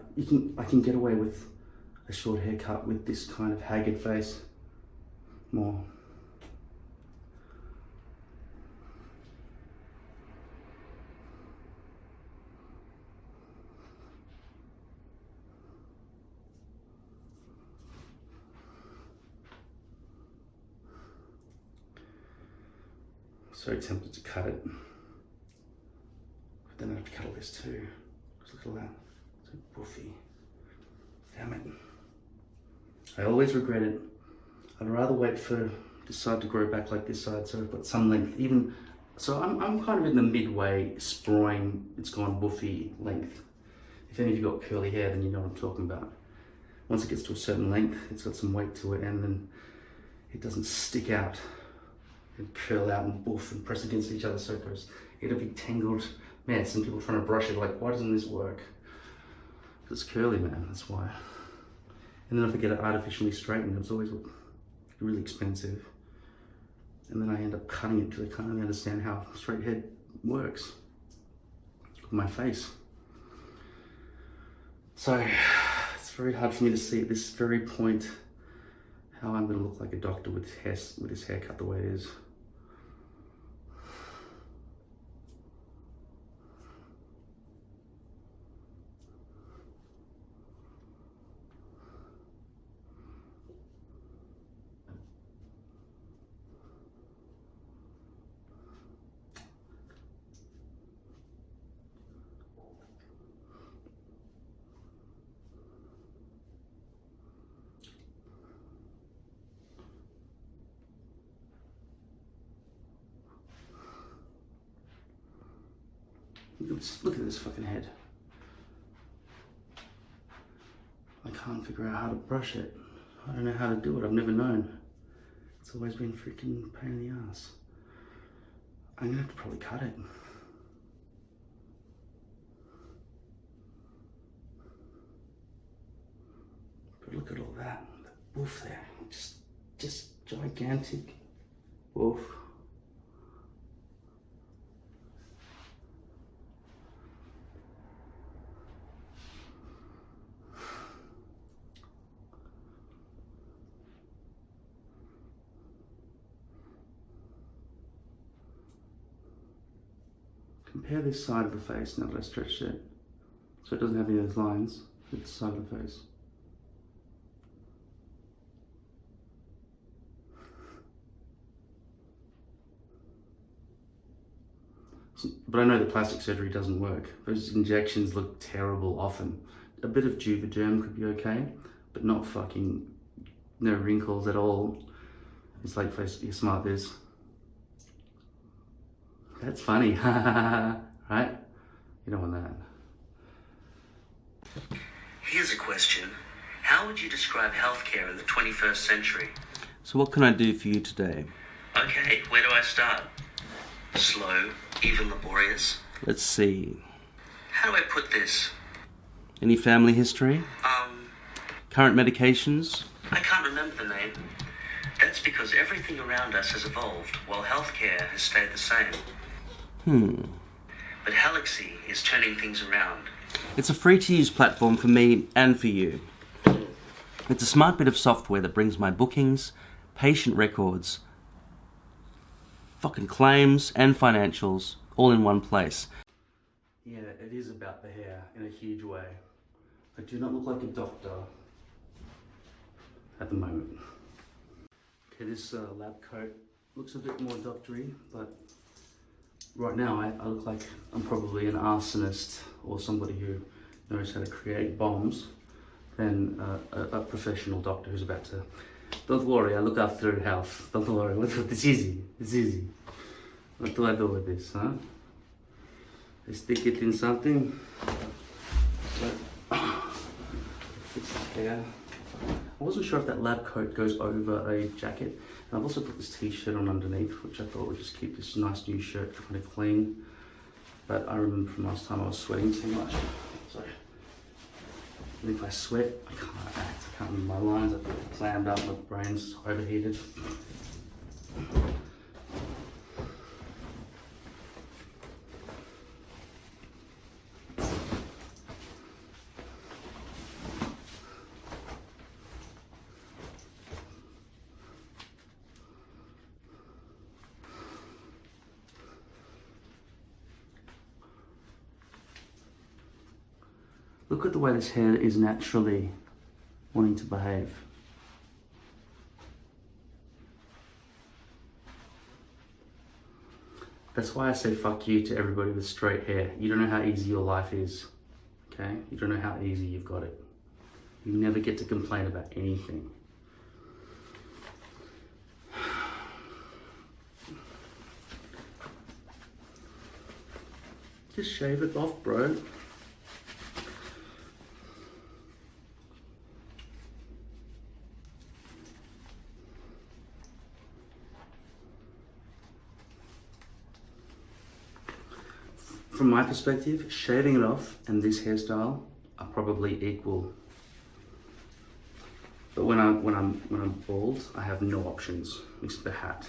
I can get away with a short haircut with this kind of haggard face more. So tempted to cut it, but then I have to cut all this too. Just look at that, so buffy. Damn it. I always regret it. I'd rather wait for this side to grow back like this side, so I've got some length. Even so, I'm kind of in the midway sproing. It's gone buffy length. If any of you got curly hair, then you know what I'm talking about. Once it gets to a certain length, it's got some weight to it, and then it doesn't stick out and curl out and buff and press against each other, so it goes, it'll be tangled mess, and people trying to brush it like, why doesn't this work? Because it's curly, man, that's why. And then if I get it artificially straightened, it's always really expensive. And then I end up cutting it because I can't really understand how straight head works with my face. So it's very hard for me to see at this very point how I'm going to look like a doctor with his haircut the way it is. Just look at this fucking head. I can't figure out how to brush it. I don't know how to do it. I've never known. It's always been freaking pain in the ass. I'm gonna have to probably cut it. But look at all that. The woof there. Just gigantic woof. Compare this side of the face now that I stretched it, so it doesn't have any of those lines, with the side of the face. But I know that plastic surgery doesn't work. Those injections look terrible often. A bit of Juvederm could be okay, but not fucking no wrinkles at all. It's like, you're smart this. That's funny, right? You don't want that. Here's a question. How would you describe healthcare in the 21st century? So what can I do for you today? Okay, where do I start? Slow, even laborious? Let's see. How do I put this? Any family history? Current medications? I can't remember the name. That's because everything around us has evolved, while healthcare has stayed the same. But Helixy is turning things around. It's a free-to-use platform for me and for you. It's a smart bit of software that brings my bookings, patient records, fucking claims and financials all in one place. Yeah, it is about the hair in a huge way. I do not look like a doctor at the moment. Okay, this lab coat looks a bit more doctory, but right now I look like I'm probably an arsonist or somebody who knows how to create bombs than a professional doctor who's about to. Don't worry, I look after your health. Don't worry, it's easy. It's easy. What do I do with this, huh? I stick it in something. So, fix the hair. I wasn't sure if that lab coat goes over a jacket. And I've also put this t-shirt on underneath, which I thought would just keep this nice new shirt kind of clean. But I remember from last time I was sweating too much. So, and if I sweat, I can't act. I can't move my lines. I feel clammed up, my brain's overheated. Look at the way this hair is naturally wanting to behave. That's why I say fuck you to everybody with straight hair. You don't know how easy your life is, okay? You don't know how easy you've got it. You never get to complain about anything. Just shave it off, bro. From my perspective, shaving it off and this hairstyle are probably equal. But when I'm bald, I have no options except the hat.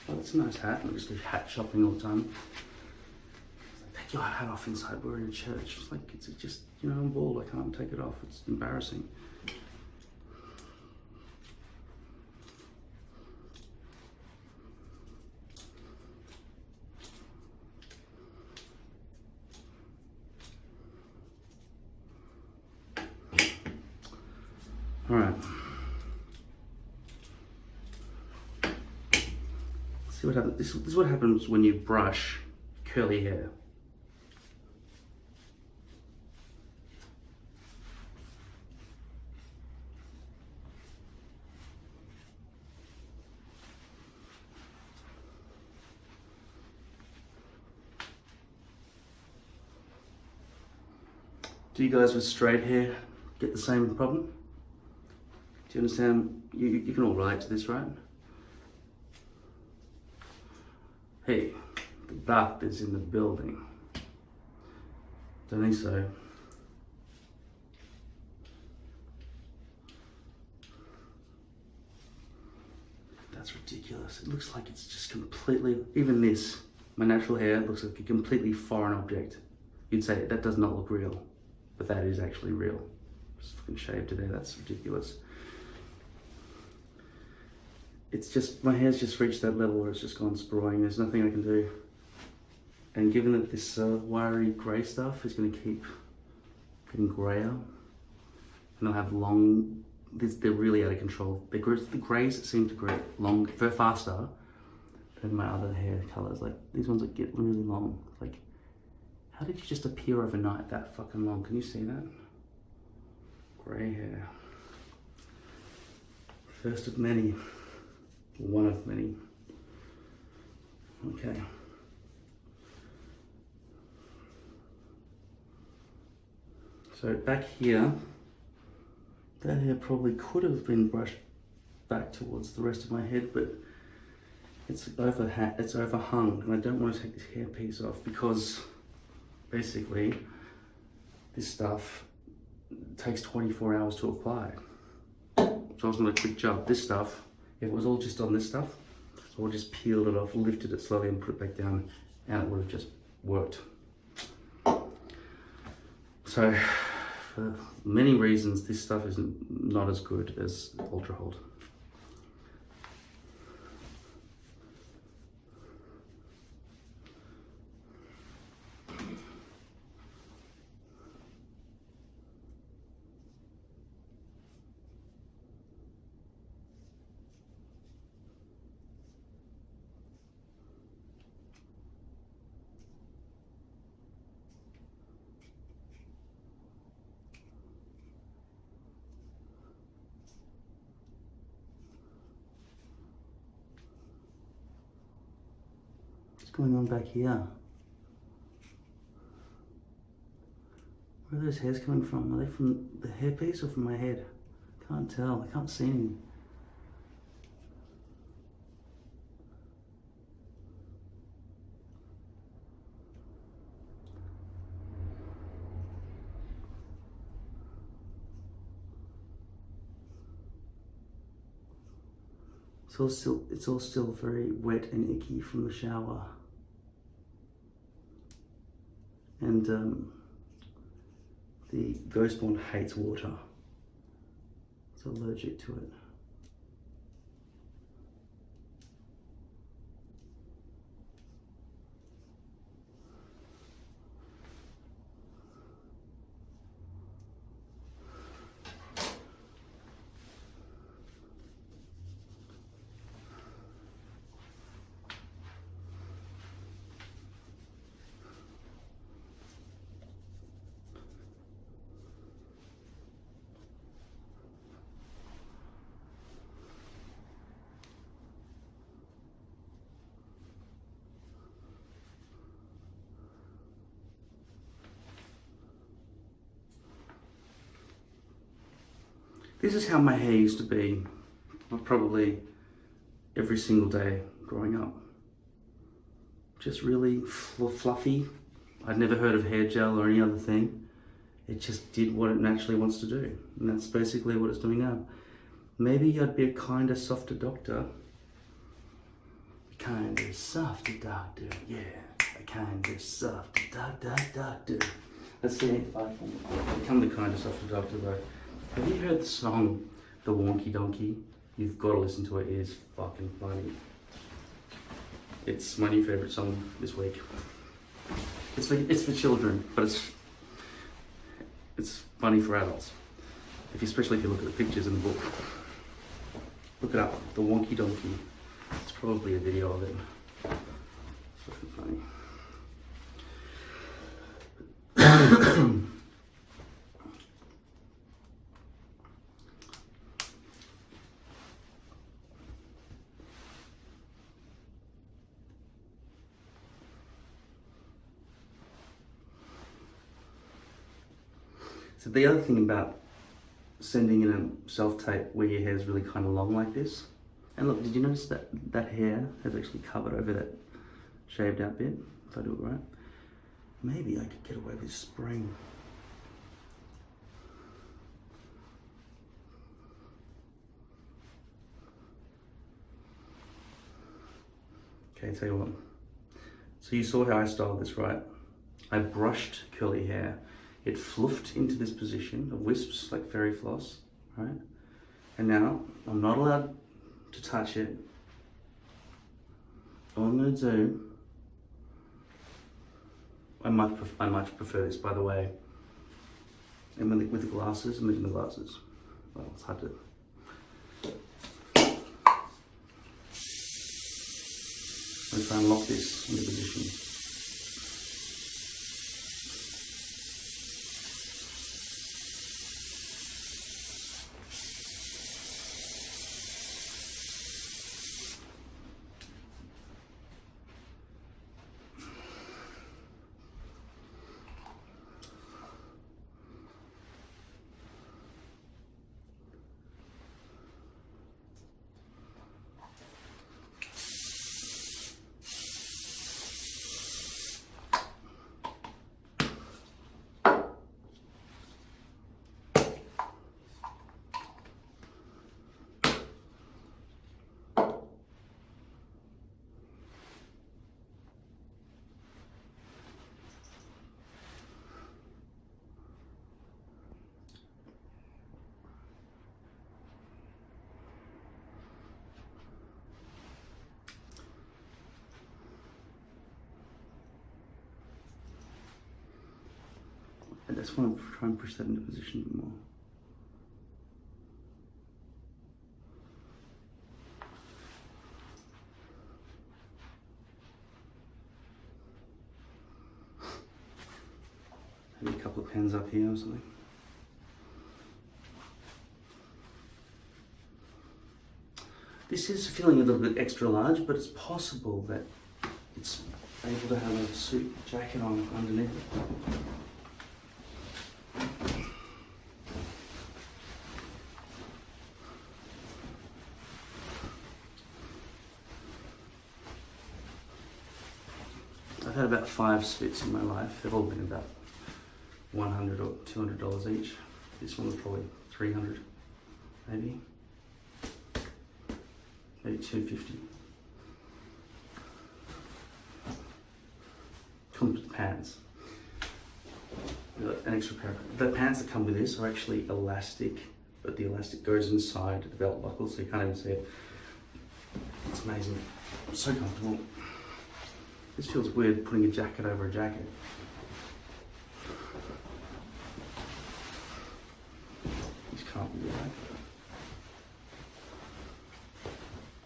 Oh, that's a nice hat. I just go hat shopping all the time. It's like, take your hat off inside. We're in a church. It's like it's just, you know, I'm bald. I can't take it off. It's embarrassing. All right. See what happens. This is what happens when you brush curly hair. Do you guys with straight hair get the same problem? Do you understand? You can all relate to this, right? Hey, the doctor's in the building. Don't think so. That's ridiculous. It looks like it's just completely, even this, my natural hair looks like a completely foreign object. You'd say that does not look real, but that is actually real. Just fucking shaved it there, that's ridiculous. It's just, my hair's just reached that level where it's just gone sprawling. There's nothing I can do. And given that this wiry grey stuff is going to keep getting greyer, and I'll have long, they're really out of control. The greys seem to grow long, very faster than my other hair colours. Like, these ones that get really long. Like, how did you just appear overnight that fucking long? Can you see that? Grey hair. First of many. One of many. Okay. So back here, that hair probably could have been brushed back towards the rest of my head, but it's overhung, and I don't want to take this hairpiece off because basically this stuff takes 24 hours to apply. So it's not a quick job. This stuff, if it was all just on this stuff, so I just peeled it off, lifted it slowly and put it back down, and it would have just worked. So, for many reasons, this stuff is not as good as Ultra Hold. going on back here? Where are those hairs coming from? Are they from the hairpiece or from my head? Can't tell. I can't see any. It's all still very wet and icky from the shower. And the Ghostborn hates water. It's allergic to it. This is how my hair used to be, probably every single day growing up. Just really fluffy. I'd never heard of hair gel or any other thing. It just did what it naturally wants to do. And that's basically what it's doing now. Maybe I'd be a kinder, softer doctor. A kinder, softer doctor, yeah. A kinder, softer doctor. Let's see if I can become the kinder, softer doctor though. Have you heard the song, The Wonky Donkey? You've got to listen to it. It is fucking funny. It's my new favourite song this week. It's for children, but it's funny for adults. Especially if you look at the pictures in the book. Look it up, The Wonky Donkey. It's probably a video of it. It's fucking funny. So the other thing about sending in a self-tape where your hair is really kind of long like this, and look, did you notice that that hair has actually covered over that shaved out bit? If I do it right, maybe I could get away with spraying. Okay, tell you what. So you saw how I styled this, right? I brushed curly hair. It fluffed into this position of wisps like fairy floss, right? And now I'm not allowed to touch it. All I'm gonna do, I much prefer this, by the way. And with the glasses, I'm using the glasses. Well, it's hard to. I'm gonna try and lock this into position. I just want to try and push that into position a bit more. Maybe a couple of pens up here or something. This is feeling a little bit extra large, but it's possible that it's able to have a suit jacket on underneath it. I've had about 5 suits in my life. They've all been about $100 or $200 each. This one was probably $300, maybe $250. Comes with pants. An extra pair. The pants that come with this are actually elastic, but the elastic goes inside the belt buckle, so you can't even see it. It's amazing. So comfortable. This feels weird putting a jacket over a jacket. This can't be right.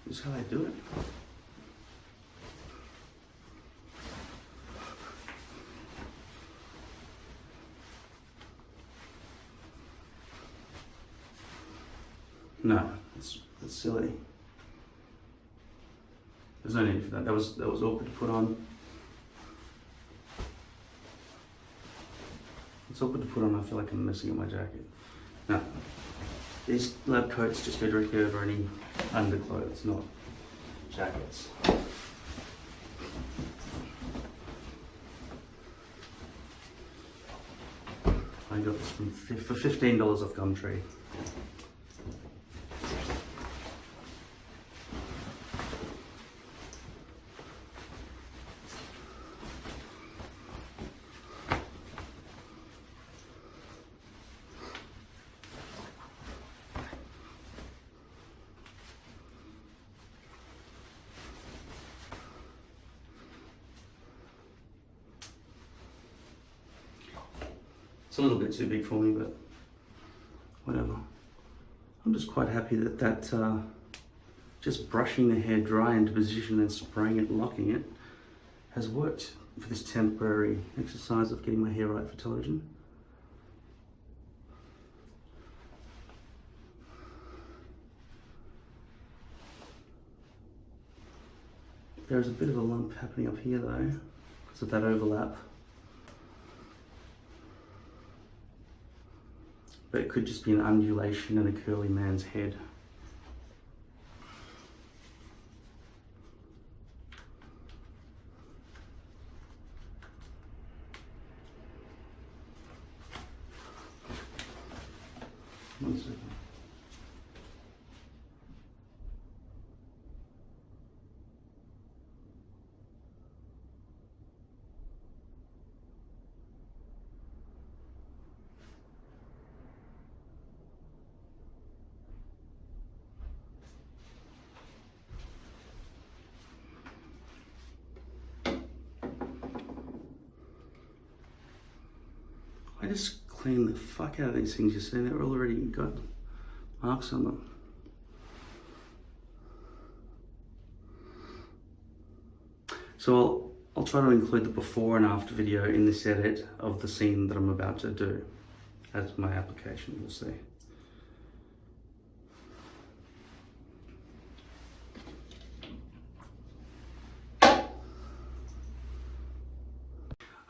This is how they do it. No, it's silly. There's no need for that. That was awkward to put on. It's awkward to put on. I feel like I'm messing up my jacket. No, these lab coats just go directly over any underclothes, not jackets. I got this for $15 off Gumtree. It's a little bit too big for me, but whatever. I'm just quite happy that just brushing the hair dry into position and spraying it, locking it, has worked for this temporary exercise of getting my hair right for television. There's a bit of a lump happening up here though, because of that overlap. But it could just be an undulation in a curly man's head. One second. I just cleaned the fuck out of these things. You see, they're already got marks on them. So I'll try to include the before and after video in this edit of the scene that I'm about to do as my application, you'll see.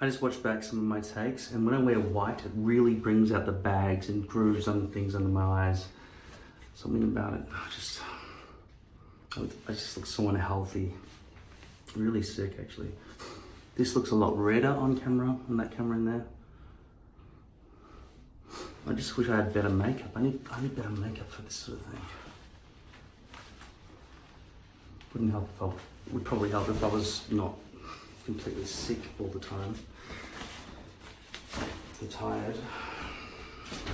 I just watched back some of my takes, and when I wear white, it really brings out the bags and grooves on things under my eyes. Something about it, I just look so unhealthy. Really sick, actually. This looks a lot redder on camera, on that camera in there. I just wish I had better makeup. I need better makeup for this sort of thing. Would probably help if I was not completely sick all the time. I'm tired.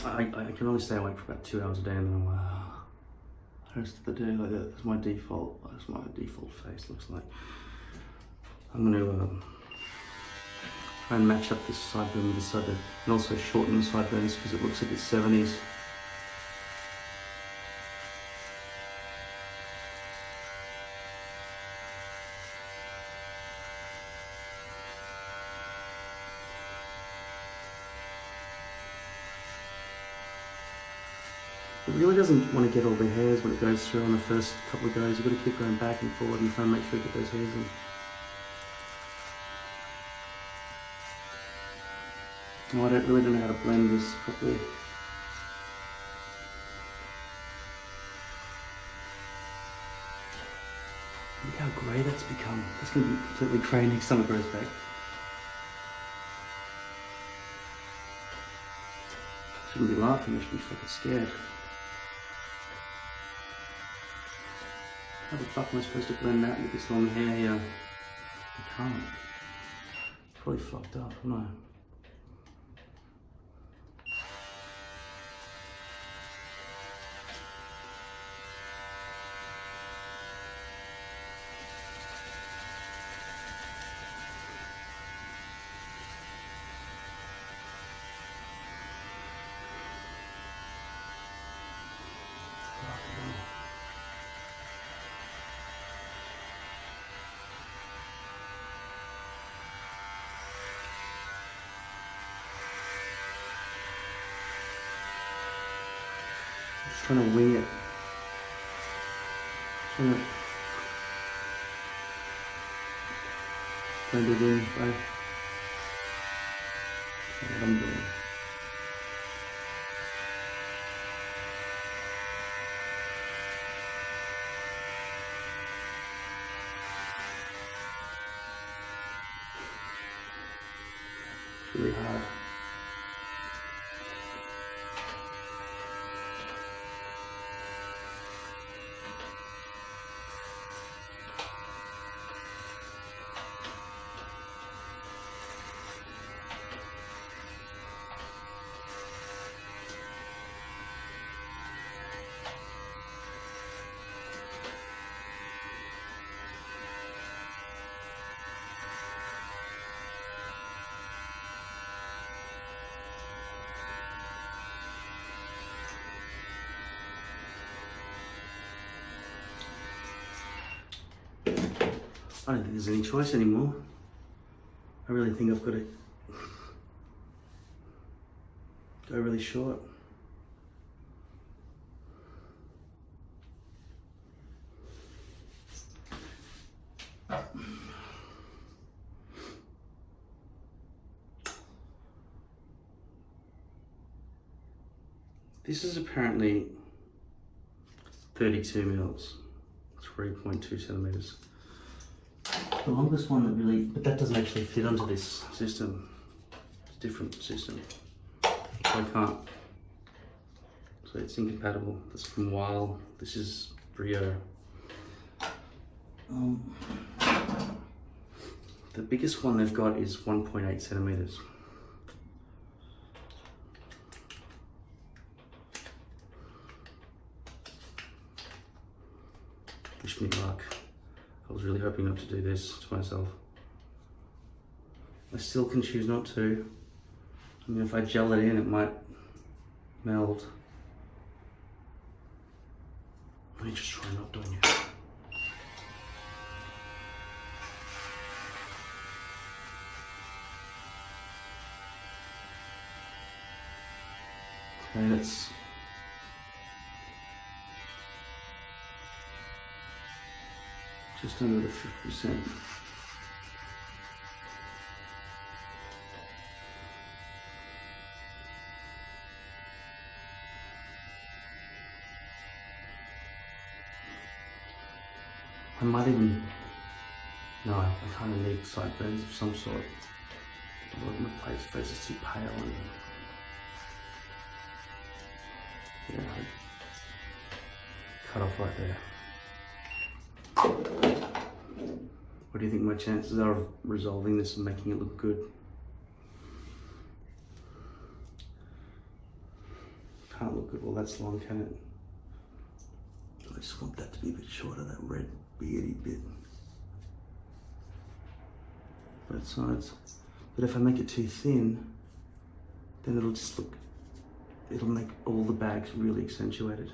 I can only stay awake for about 2 hours a day, and then I'm like, the rest of the day like that. That's my default face looks like. I'm gonna try and match up this sideburn with this sideburn, and also shorten the sideburns because it looks like it's 70s. It really doesn't want to get all the hairs when it goes through on the first couple of goes. You've got to keep going back and forward and try and make sure you get those hairs in. Oh, I really don't know how to blend this properly. Look how grey that's become. It's going to be completely grey next time it grows back. Shouldn't be laughing, I should be fucking scared. How the fuck am I supposed to blend that with this long hair here? I can't. Probably fucked up, no. Just trying to wing it. Trying to blend it in, right? That's what I'm doing. It's really hard. I don't think there's any choice anymore. I really think I've got to go really short. This is apparently 32 mils, 3.2 centimeters. The longest one that really, but that doesn't actually fit onto this system. It's a different system. So I can't, so it's incompatible. That's from Weil. This is Brio. The biggest one they've got is 1.8 centimeters. Wish me luck. I was really hoping not to do this to myself. I still can choose not to. I mean, if I gel it in, it might meld. Let me just try not doing it. Okay, that's just under the 50%. I might even, no, I kind of need sideburns of some sort. My face is too pale and yeah, cut off right there. What do you think my chances are of resolving this and making it look good? Can't look good, well that's long, can it? I just want that to be a bit shorter, that red beardy bit. Both sides. But if I make it too thin, then it'll just look, it'll make all the bags really accentuated.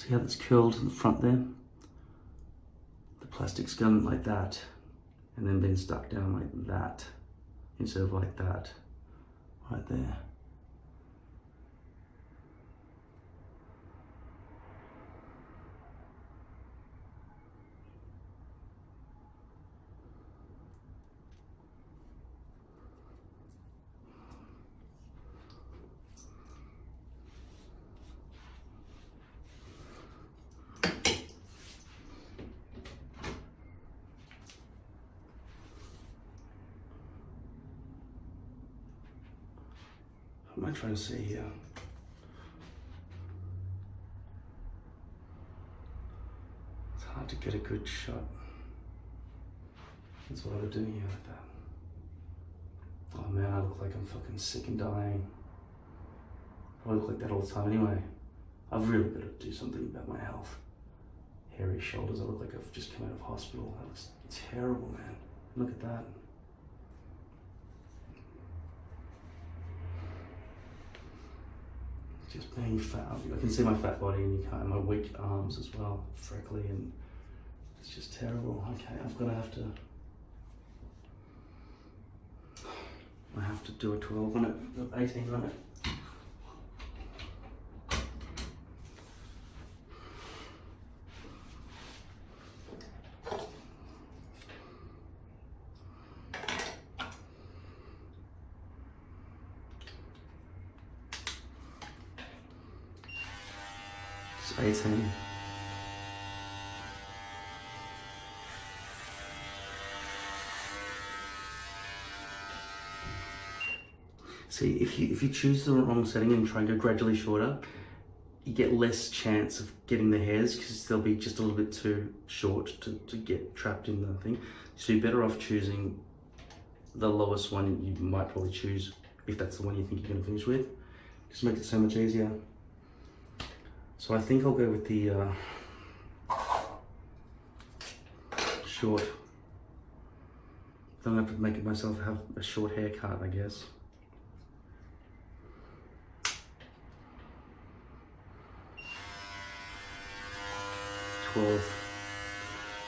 See how that's curled in the front there? The plastic's gone like that and then been stuck down like that instead of like that, right there. What am I trying to say here? It's hard to get a good shot. That's what I do here like that. Oh man, I look like I'm fucking sick and dying. I look like that all the time anyway. I've really got to do something about my health. Hairy shoulders, I look like I've just come out of hospital. That looks terrible, man. Look at that. Just being fat. I can see my fat body and you can't, my weak arms as well, freckly, and it's just terrible. Okay, I have to do a 12 on it, 18 on it. It's 18. See, if you choose the wrong setting and try and go gradually shorter, you get less chance of getting the hairs because they'll be just a little bit too short to get trapped in the thing. So you're better off choosing the lowest one you might probably choose if that's the one you think you're going to finish with. Just makes it so much easier. So I think I'll go with the short. Then I have to make it myself have a short haircut, I guess.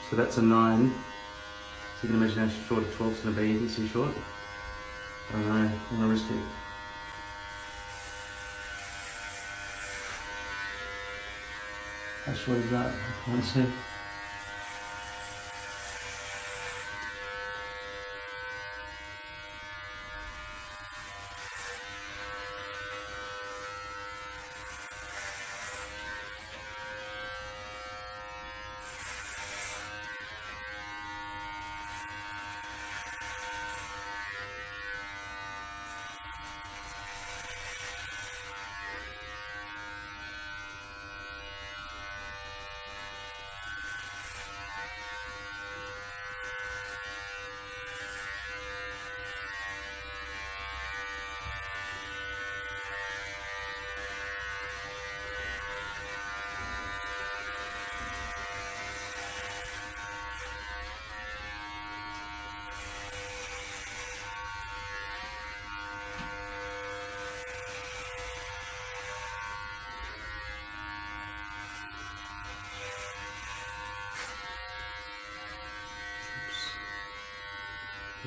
So that's a 9. So you can imagine how short a 12 is going to be. Isn't it too short? I don't know. I'm going to risk it. How short is that? I want to see.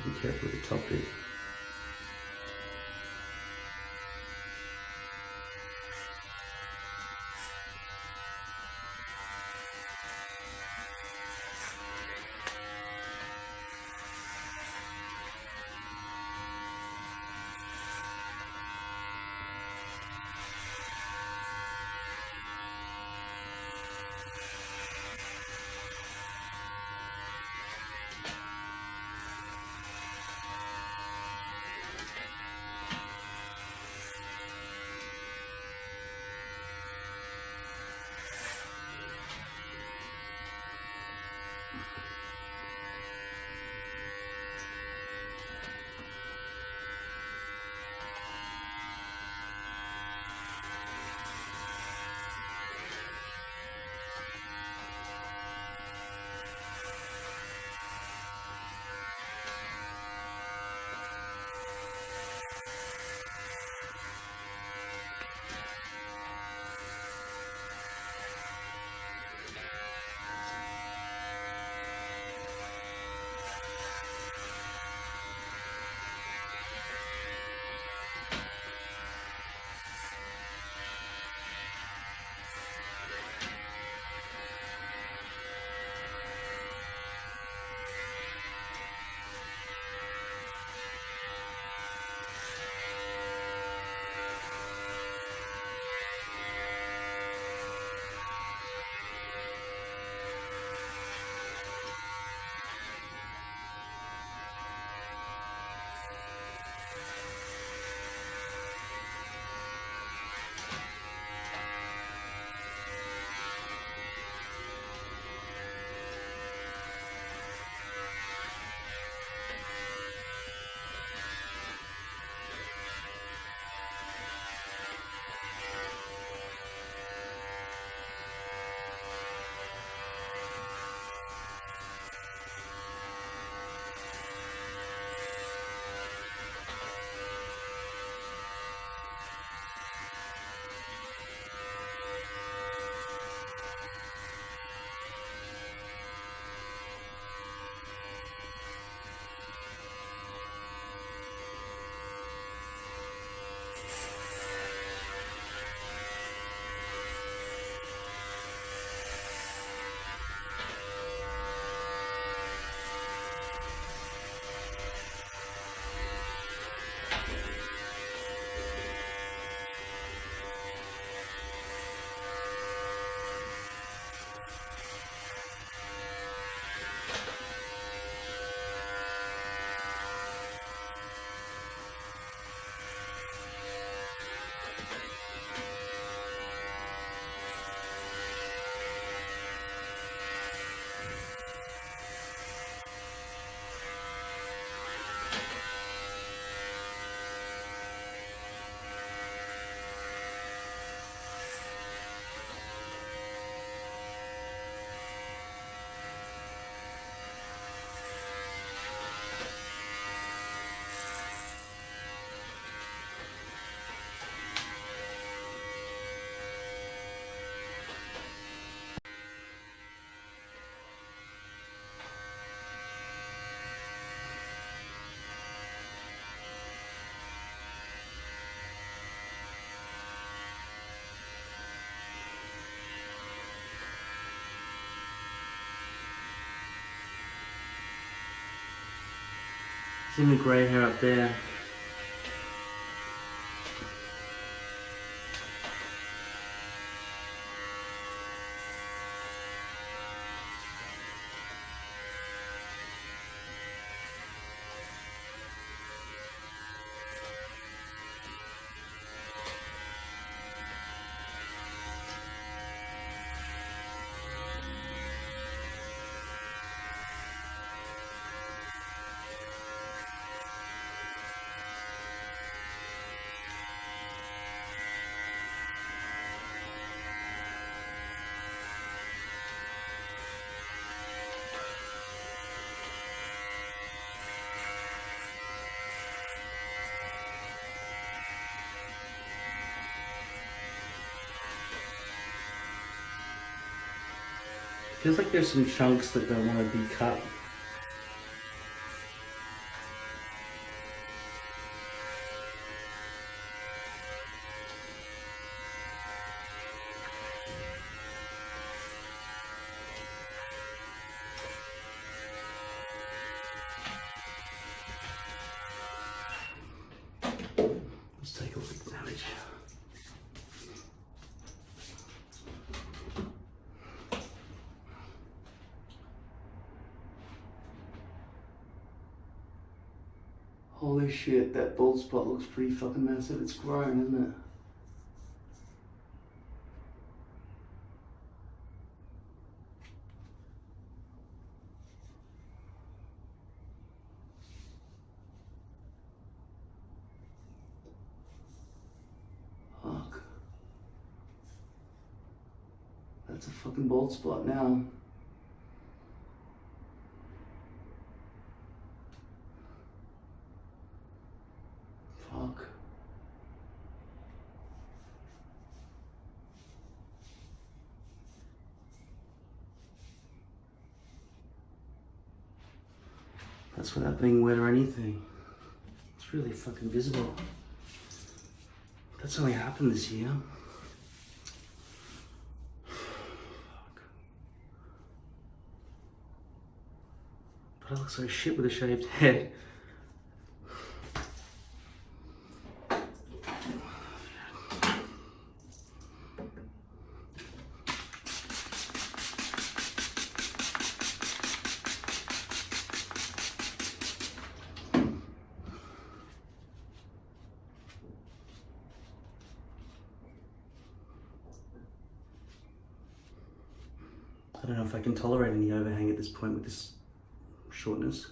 Be careful with the top bit. Seeing the grey hair up there. Feels like there's some chunks that don't want to be cut. Let's take a look at the damage. Holy shit, that bald spot looks pretty fucking massive. It's grown, isn't it? Fuck. That's a fucking bald spot now. Fuck. That's without being wet or anything. It's really fucking visible. That's only happened this year. Fuck. But I look so shit with a shaved head. I don't know if I can tolerate any overhang at this point with this shortness.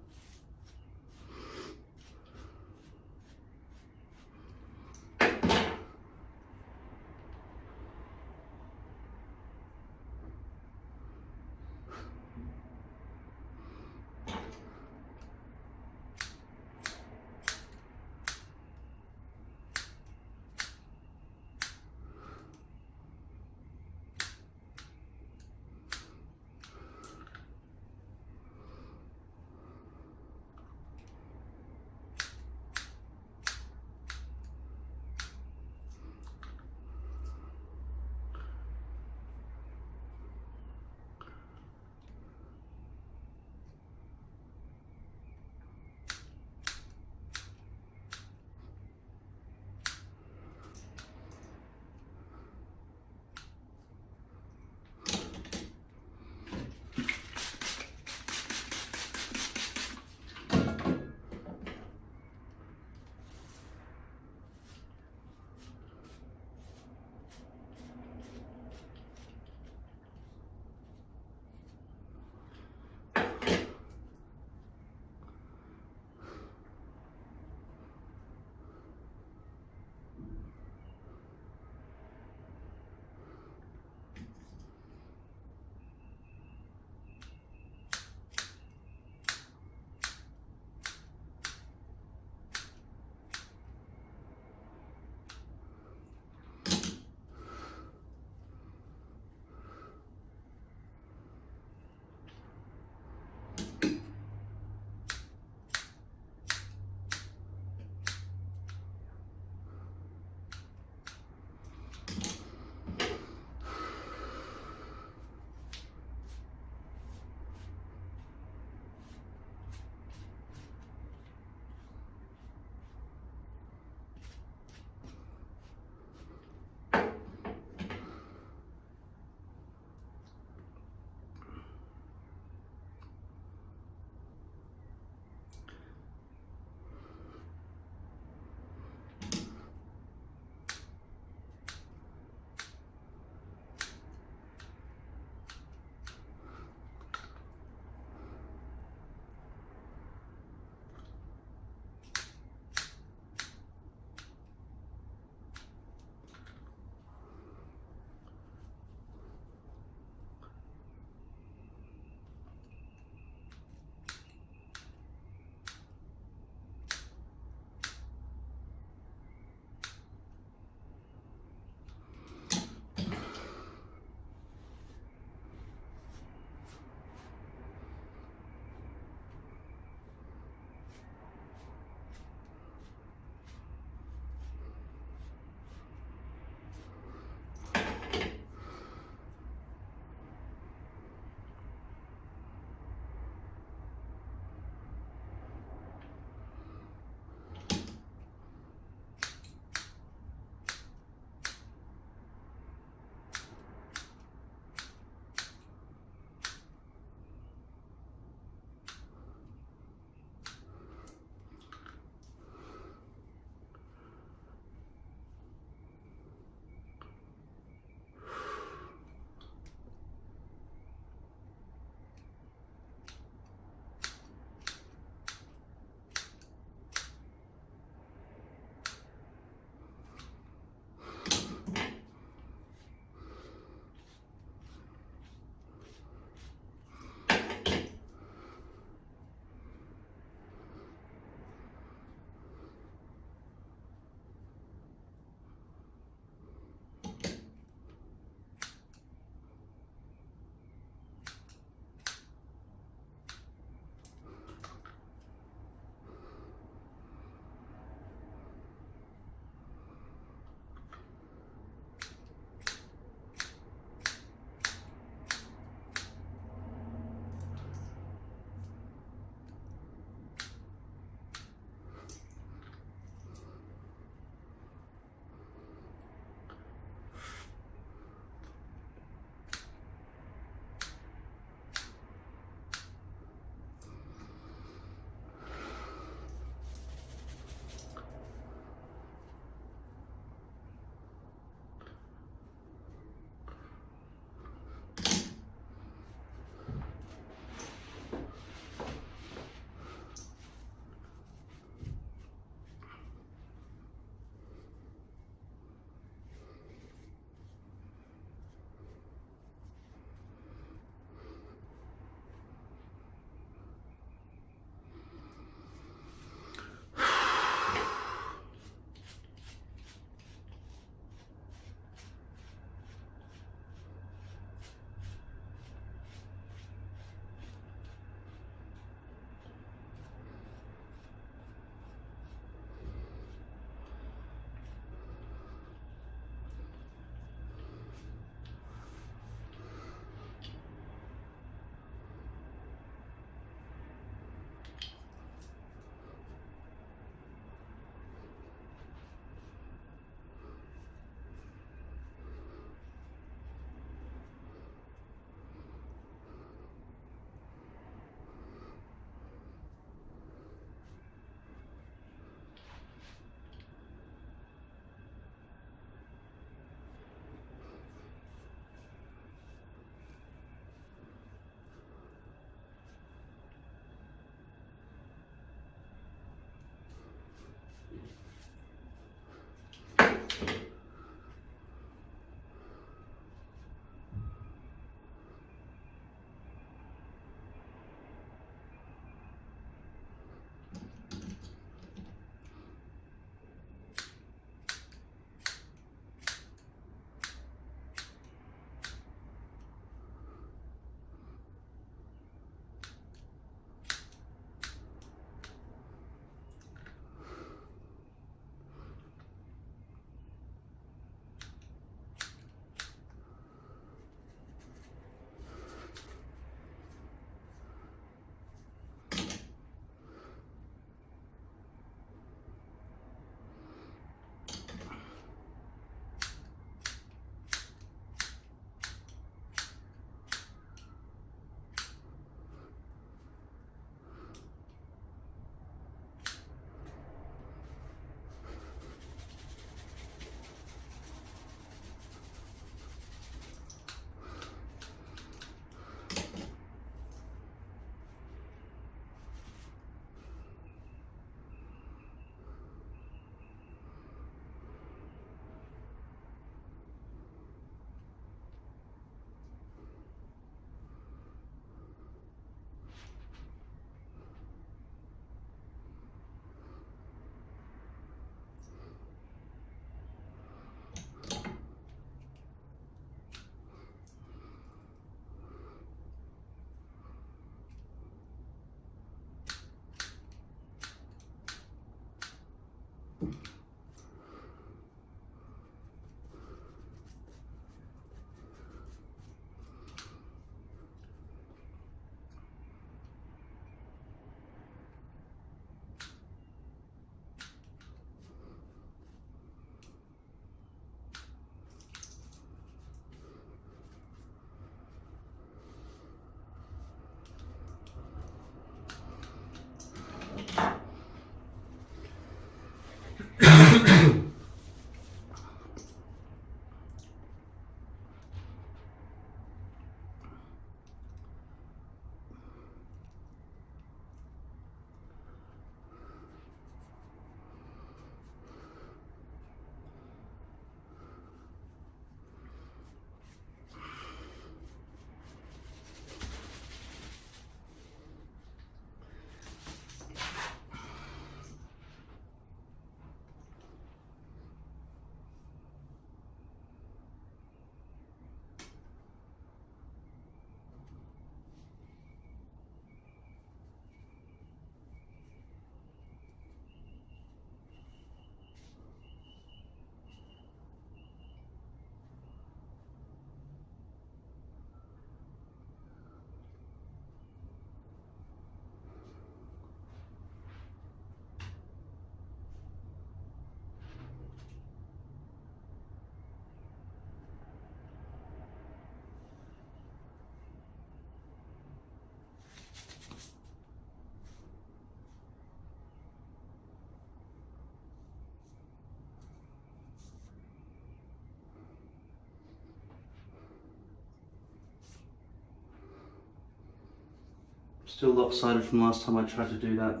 Still lopsided from last time I tried to do that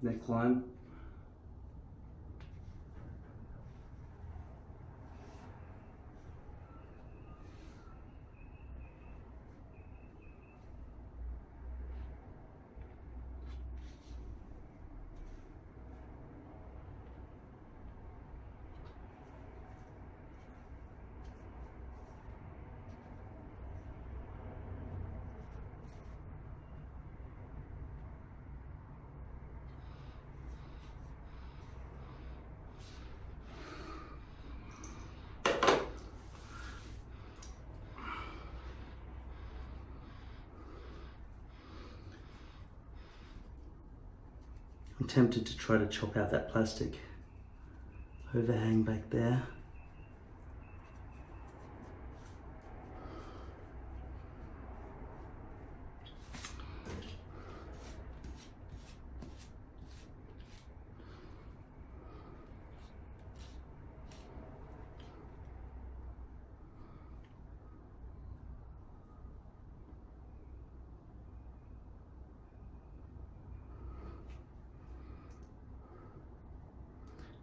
neckline. I'm tempted to try to chop out that plastic overhang back there.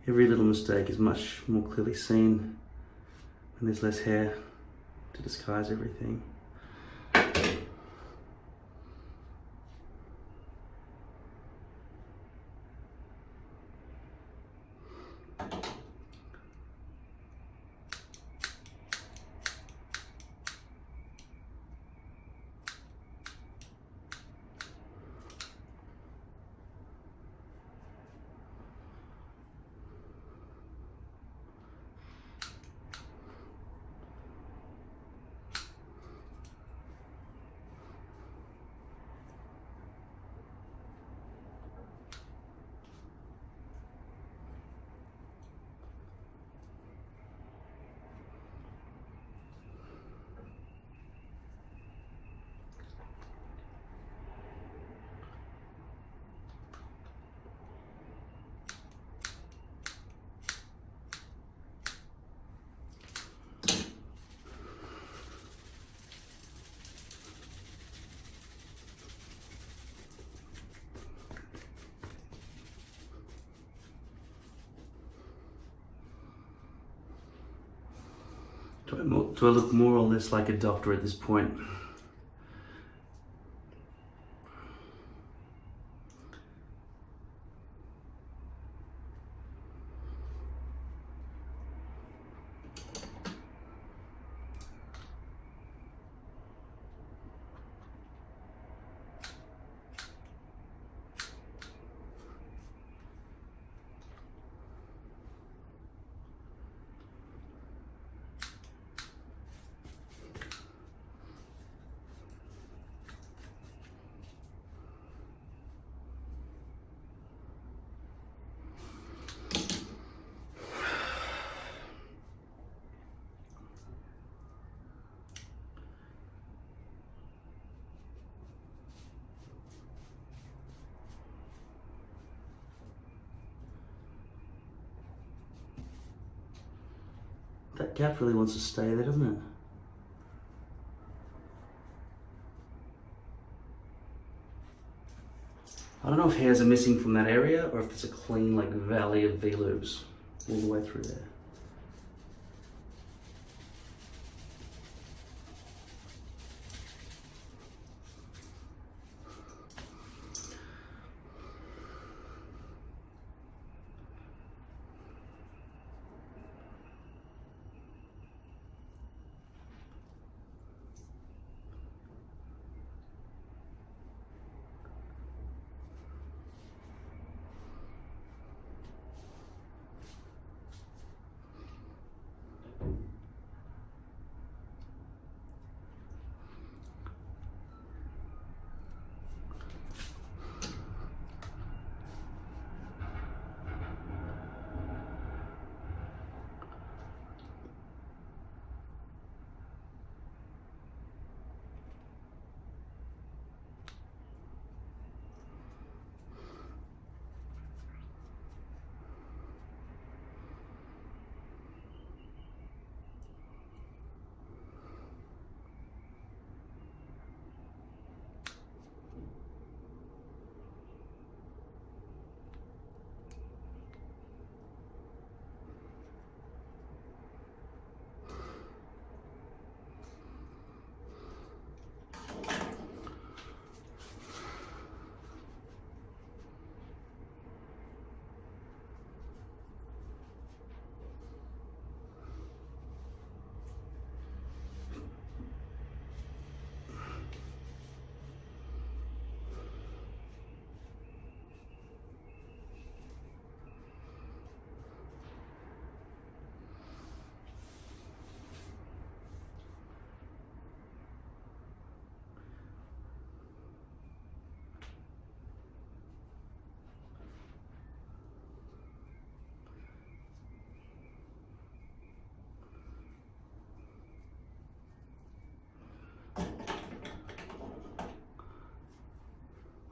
Every little mistake is much more clearly seen when there's less hair to disguise everything. Do I look more or less like a doctor at this point? That gap really wants to stay there, doesn't it? I don't know if hairs are missing from that area or if there's a clean like valley of V-loops all the way through there.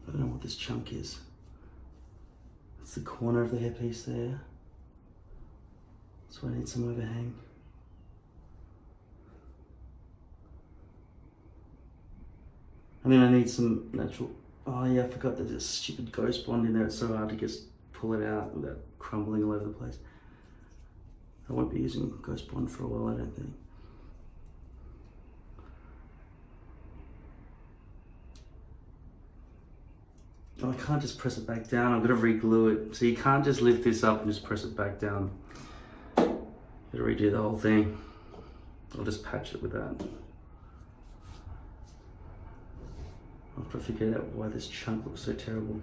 I don't know what this chunk is. It's the corner of the hairpiece there. So I need some overhang. I mean, I need some natural... Oh yeah, I forgot there's this stupid ghost bond in there. It's so hard to just pull it out without crumbling all over the place. I won't be using ghost bond for a while, I don't think. Oh, I can't just press it back down. I've got to re-glue it. So you can't just lift this up and just press it back down. Got to redo the whole thing. I'll just patch it with that. I'll have to figure out why this chunk looks so terrible.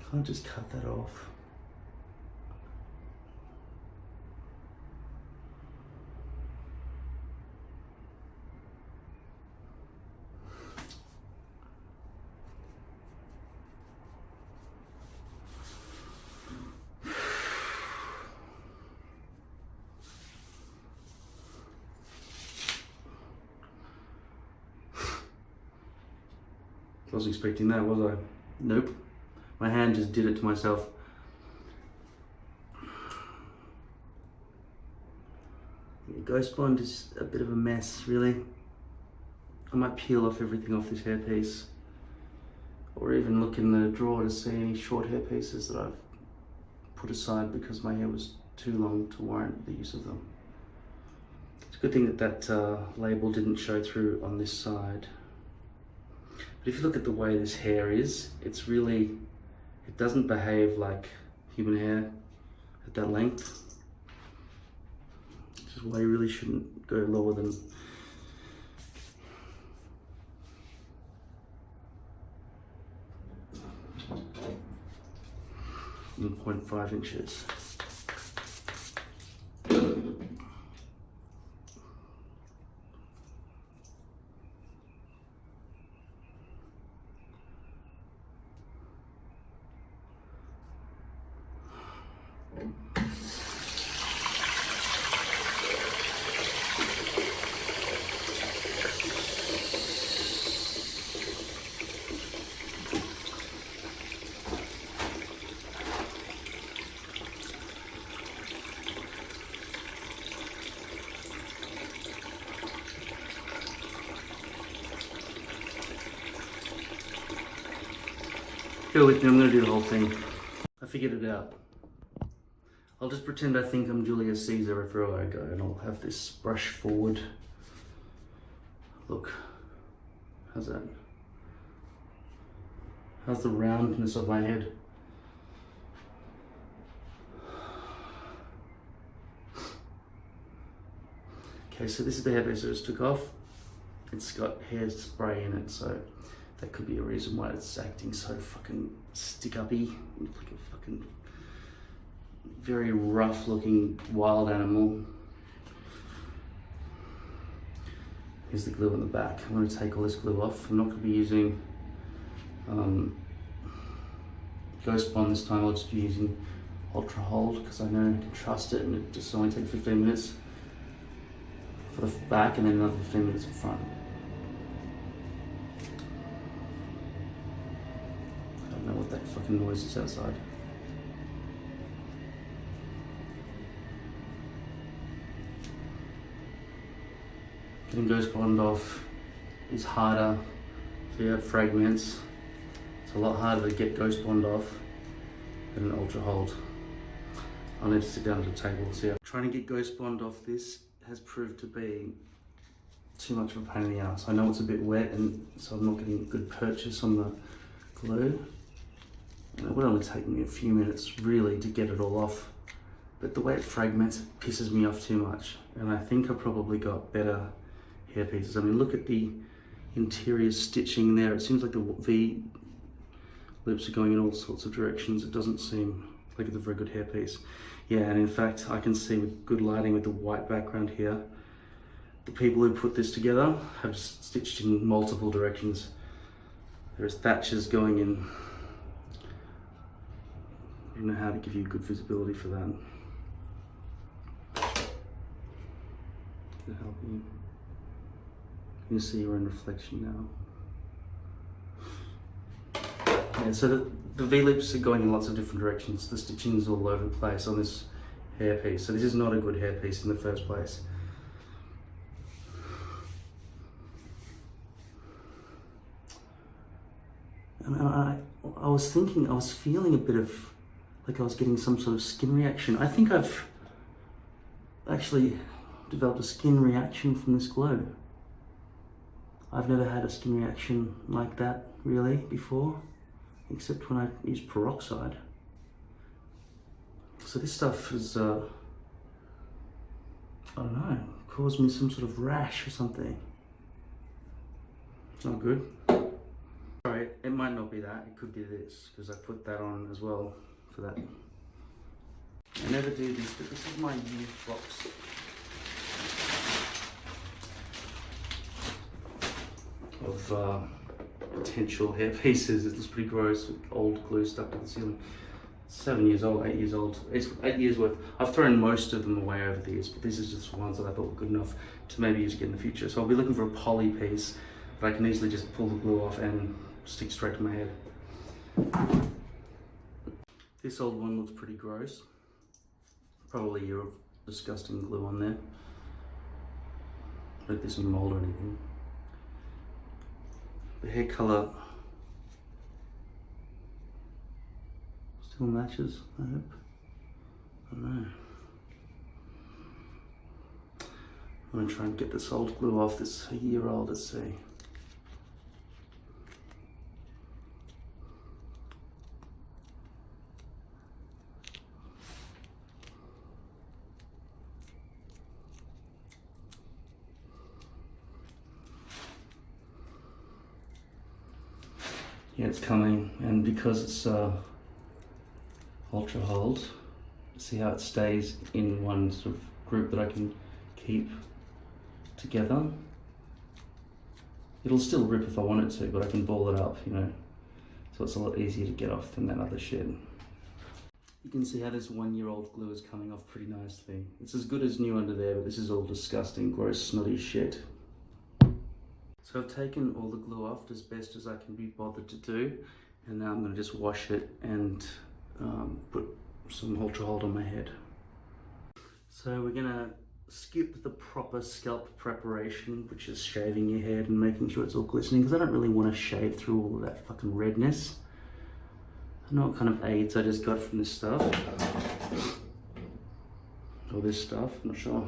Can't just cut that off. I wasn't expecting that, was I? Nope. My hand just did it to myself. Ghost bond is a bit of a mess, really. I might peel off everything off this hairpiece, or even look in the drawer to see any short hair pieces that I've put aside because my hair was too long to warrant the use of them. It's a good thing that that label didn't show through on this side. But if you look at the way this hair is, it's really, it doesn't behave like human hair at that length. Which is why you really shouldn't go lower than 1.5 inches. bear with me, I'm going to do the whole thing. I figured it out. I'll just pretend I think I'm Julius Caesar everywhere I go, and I'll have this brush forward. Look, how's that? How's the roundness of my head? Okay, so this is the hairpiece I just took off. It's got hairspray in it, so that could be a reason why it's acting so fucking stick-uppy. Like a fucking very rough looking wild animal. Here's the glue on the back. I'm going to take all this glue off. I'm not going to be using Ghost Bond this time. I'll just be using Ultra Hold because I know I can trust it, and it just only takes 15 minutes for the back and then another 15 minutes for front. I don't know what that fucking noise is outside. Getting Ghost Bond off is harder, so you have fragments. It's a lot harder to get Ghost Bond off than an Ultra Hold. I'll need to sit down at the table. So yeah, trying to get Ghost Bond off this has proved to be too much of a pain in the ass. I know it's a bit wet, and so I'm not getting a good purchase on the glue. And it would only take me a few minutes really to get it all off. But the way it fragments pisses me off too much. And I think I probably got better hair pieces. I mean, look at the interior stitching there. It seems like the V loops are going in all sorts of directions. It doesn't seem like it's a very good hair piece. Yeah, and in fact, I can see with good lighting with the white background here, the people who put this together have stitched in multiple directions. There's thatches going in. I don't know how to give you good visibility for that. To help you. You see your own reflection now. Yeah, so the V-loops are going in lots of different directions. The stitching is all over the place on this hairpiece. So this is not a good hairpiece in the first place. And I was thinking, I was feeling a bit of, like I was getting some sort of skin reaction. I think I've actually developed a skin reaction from this glue. I've never had a skin reaction like that really before, except when I use peroxide. So this stuff has, I don't know, caused me some sort of rash or something. It's not good. Sorry, it might not be that, it could be this, because I put that on as well for that. I never do this, but this is my used box. Of potential hair pieces. It looks pretty gross with old glue stuck to the ceiling. 7 years old, 8 years old. It's 8 years worth. I've thrown most of them away over the years, but this is just ones that I thought were good enough to maybe use again in the future. So I'll be looking for a poly piece, but I can easily just pull the glue off and stick straight to my head. This old one looks pretty gross. Probably a year of disgusting glue on there. Like there's some mold or anything. The hair colour still matches, I hope. I don't know. I'm going to try and get this old glue off. This is a year old, let's see. Yeah, it's coming, and because it's Ultra Hold, see how it stays in one sort of group that I can keep together. It'll still rip if I want it to, but I can ball it up, you know, so it's a lot easier to get off than that other shit. You can see how this 1 year old glue is coming off pretty nicely. It's as good as new under there, but this is all disgusting, gross, snotty shit. So I've taken all the glue off as best as I can be bothered to do, and now I'm going to just wash it and put some Ultra Hold on my head. So we're going to skip the proper scalp preparation, which is shaving your head and making sure it's all glistening, because I don't really want to shave through all of that fucking redness. I don't know what kind of aids I just got from this stuff. Or this stuff, I'm not sure.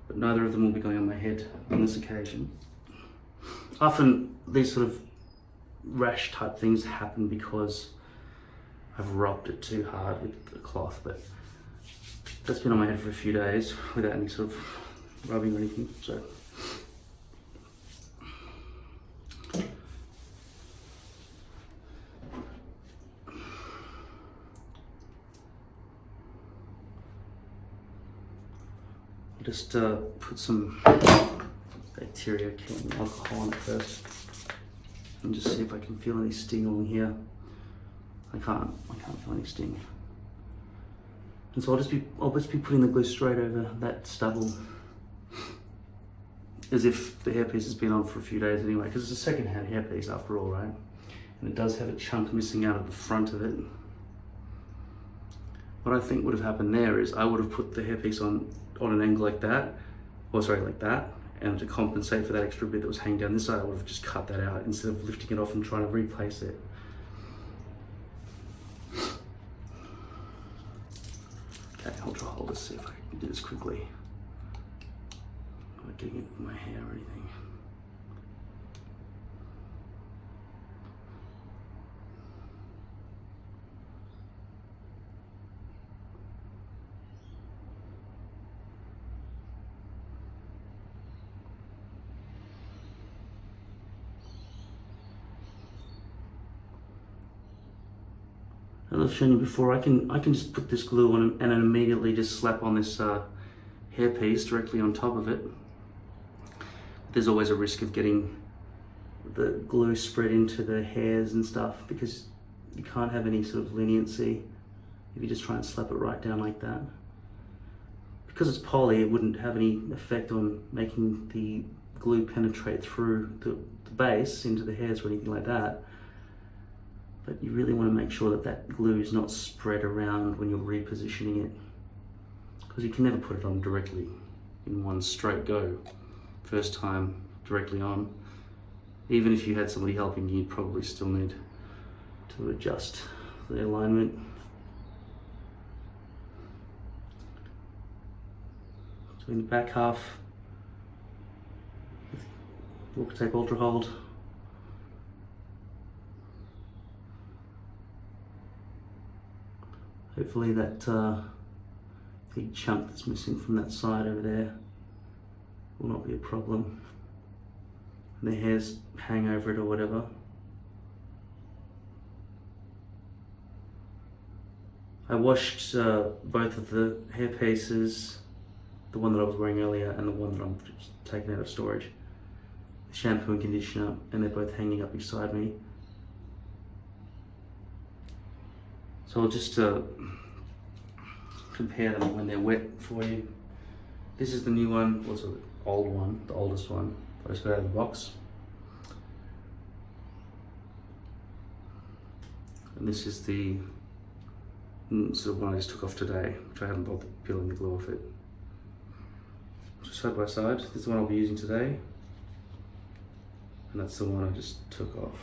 But neither of them will be going on my head on this occasion. Often these sort of rash type things happen because I've rubbed it too hard with the cloth, but that's been on my head for a few days without any sort of rubbing or anything, so. I'll just put some bacteria killing alcohol on it first and just see if I can feel any sting along here. I can't feel any sting. And so I'll just be putting the glue straight over that stubble as if the hairpiece has been on for a few days anyway, because it's a second-hand hairpiece after all, right? And it does have a chunk missing out of the front of it. What I think would have happened there is I would have put the hairpiece on an angle like that, like that, and to compensate for that extra bit that was hanging down this side, I would have just cut that out instead of lifting it off and trying to replace it. Okay, I'll try hold this, see if I can do this quickly. Not getting it in my hair or anything. As I've shown you before, I can just put this glue on and then immediately just slap on this hairpiece directly on top of it. There's always a risk of getting the glue spread into the hairs and stuff because you can't have any sort of leniency if you just try and slap it right down like that. Because it's poly, it wouldn't have any effect on making the glue penetrate through the base into the hairs or anything like that. But you really want to make sure that that glue is not spread around when you're repositioning it, because you can never put it on directly in one straight go. First time directly on. Even if you had somebody helping you, you'd probably still need to adjust the alignment. So in the back half, Walker Tape Ultra Hold. Hopefully that big chunk that's missing from that side over there will not be a problem. And the hairs hang over it or whatever. I washed both of the hair pieces, the one that I was wearing earlier and the one that I'm just taking out of storage, shampoo and conditioner, and they're both hanging up beside me. So I'll just compare them when they're wet for you. This is the new one, also the old one, the oldest one, I just got out of the box. And this is the sort of one I just took off today, which I haven't bothered peeling the glue off it. So side by side, this is the one I'll be using today. And that's the one I just took off.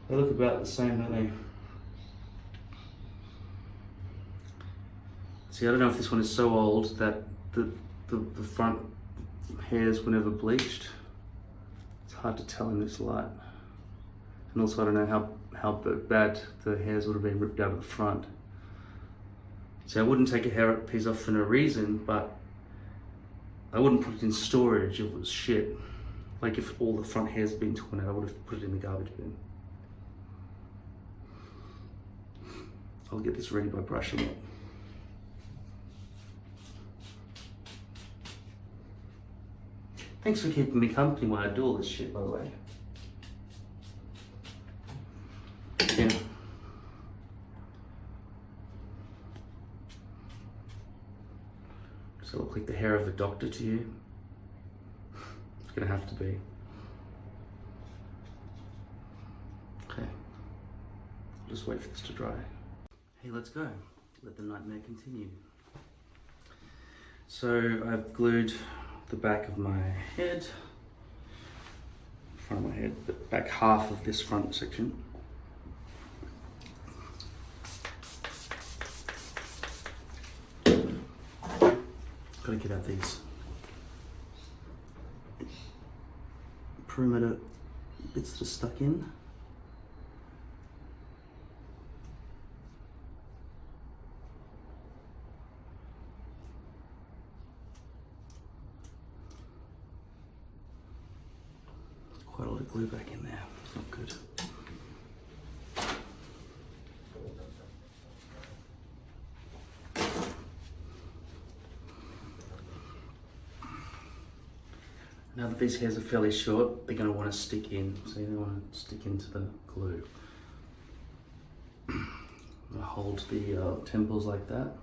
They look about the same, don't they? See, I don't know if this one is so old that the front hairs were never bleached. It's hard to tell in this light. And also I don't know how bad the hairs would have been ripped out of the front. See, I wouldn't take a hair piece off for no reason, but I wouldn't put it in storage if it was shit. Like if all the front hairs had been torn out, I would have put it in the garbage bin. I'll get this ready by brushing it. Thanks for keeping me company while I do all this shit, by the way. Yeah. Does it look like the hair of a doctor to you? It's gonna have to be. Okay. I'll just wait for this to dry. Hey, let's go. Let the nightmare continue. So I've glued the back of my head, front of my head, the back half of this front section. Gotta get out these perimeter bits that are stuck in. Quite a lot of glue back in there. It's not good. Now that these hairs are fairly short, they're going to want to stick in. So they want to stick into the glue. I'm going to hold the temples like that.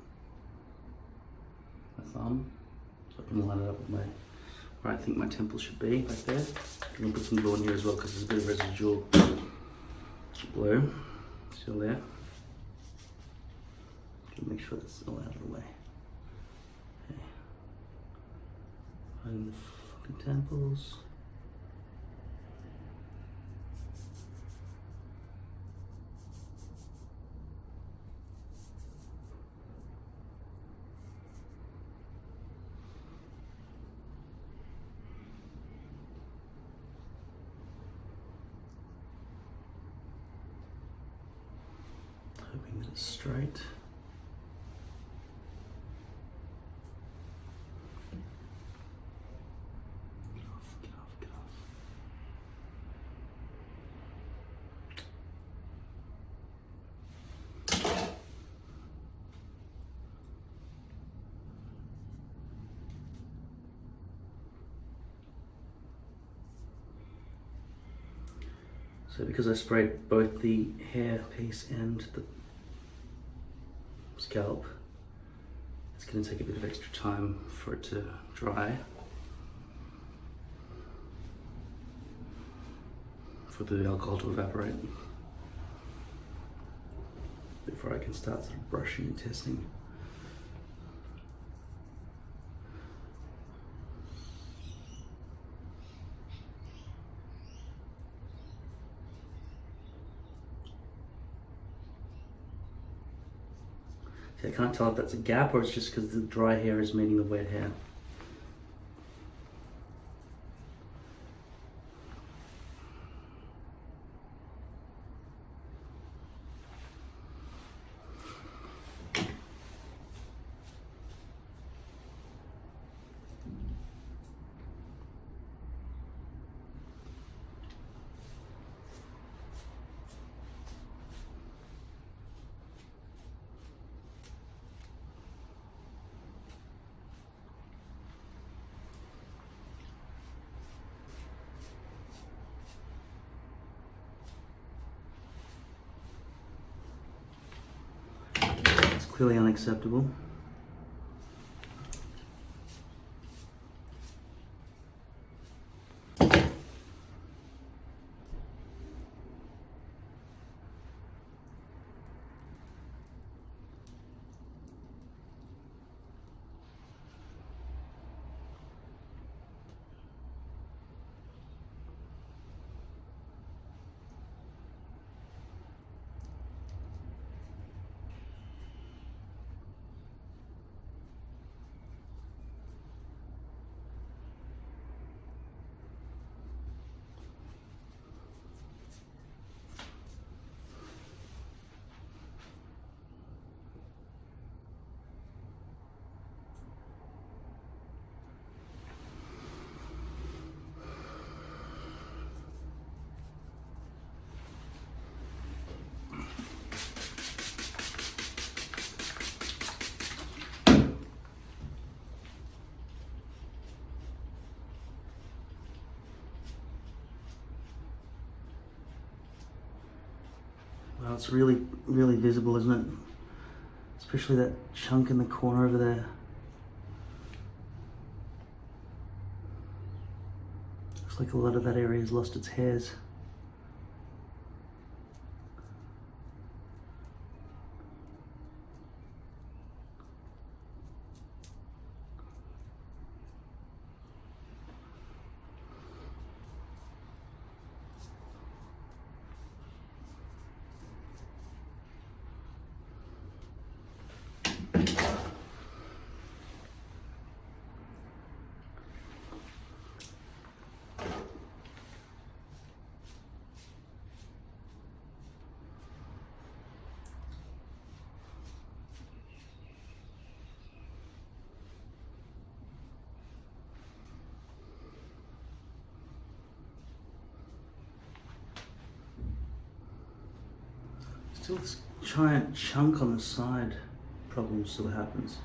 My thumb. So I can line it up with where I think my temple should be, right there. I'm going to put some glue in here as well because there's a bit of residual glue still there. Make sure that's all out of the way. Okay. And fucking temples. Hoping that it's straight. Get off. So because I sprayed both the hair piece and the scalp, it's going to take a bit of extra time for it to dry, for the alcohol to evaporate, before I can start sort of brushing and testing. See, I can't tell if that's a gap or it's just because the dry hair is meeting the wet hair. Clearly unacceptable. Well, it's really, really visible, isn't it? Especially that chunk in the corner over there. Looks like a lot of that area has lost its hairs. Still this giant chunk on the side problem still happens.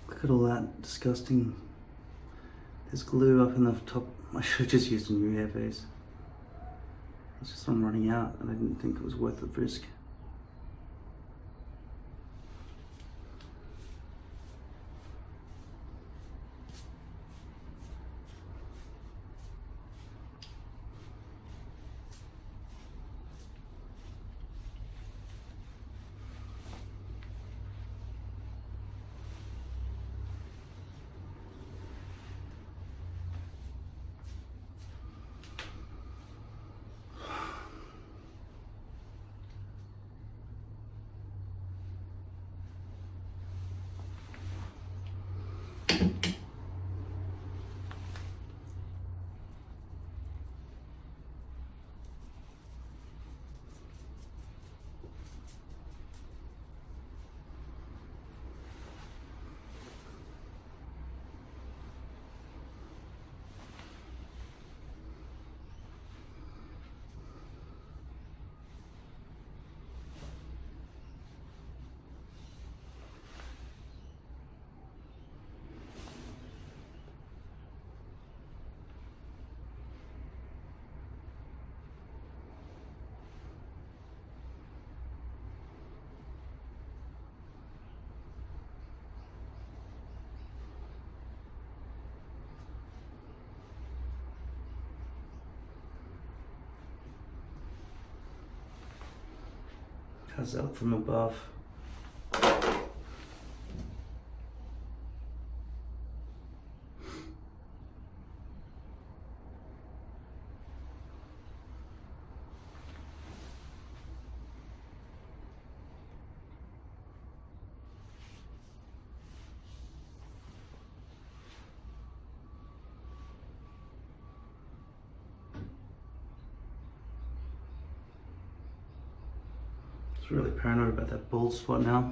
Look at all that disgusting. There's glue up in the top. I should have just used a new hairpiece. It's just I'm running out and I didn't think it was worth the risk. How's that look from above? I was really paranoid about that bald spot now.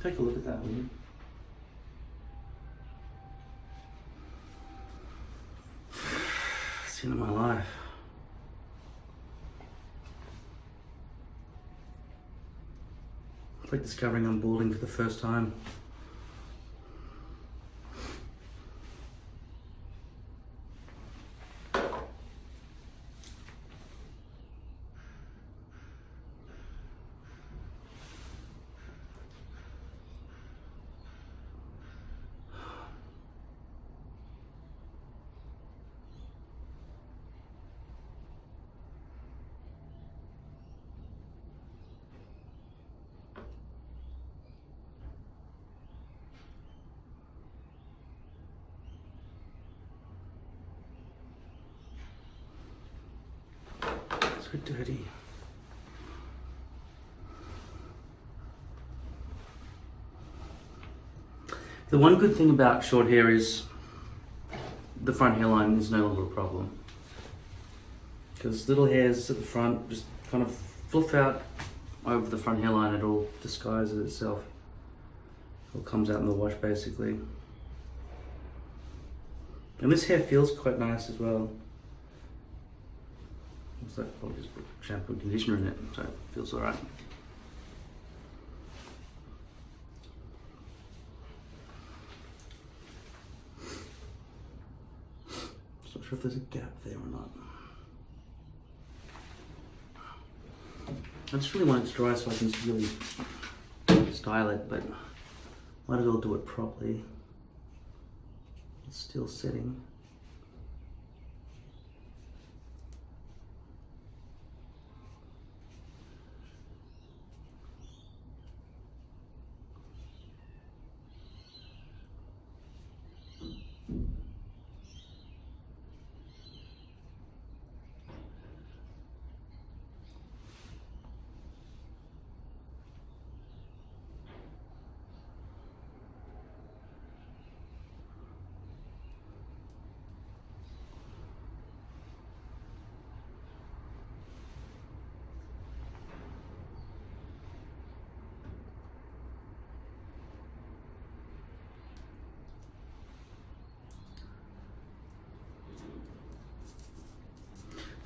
Take a look at that, will you? It's the end of my life. It's like discovering I'm balding for the first time. So dirty. The one good thing about short hair is the front hairline is no longer a problem. Because little hairs at the front just kind of fluff out over the front hairline, it all disguises itself. It all comes out in the wash basically. And this hair feels quite nice as well. Looks like I'll just put shampoo and conditioner in it, so it feels alright. Just not sure if there's a gap there or not. I just really want it to dry so I can really style it, but might as well do it properly. It's still setting.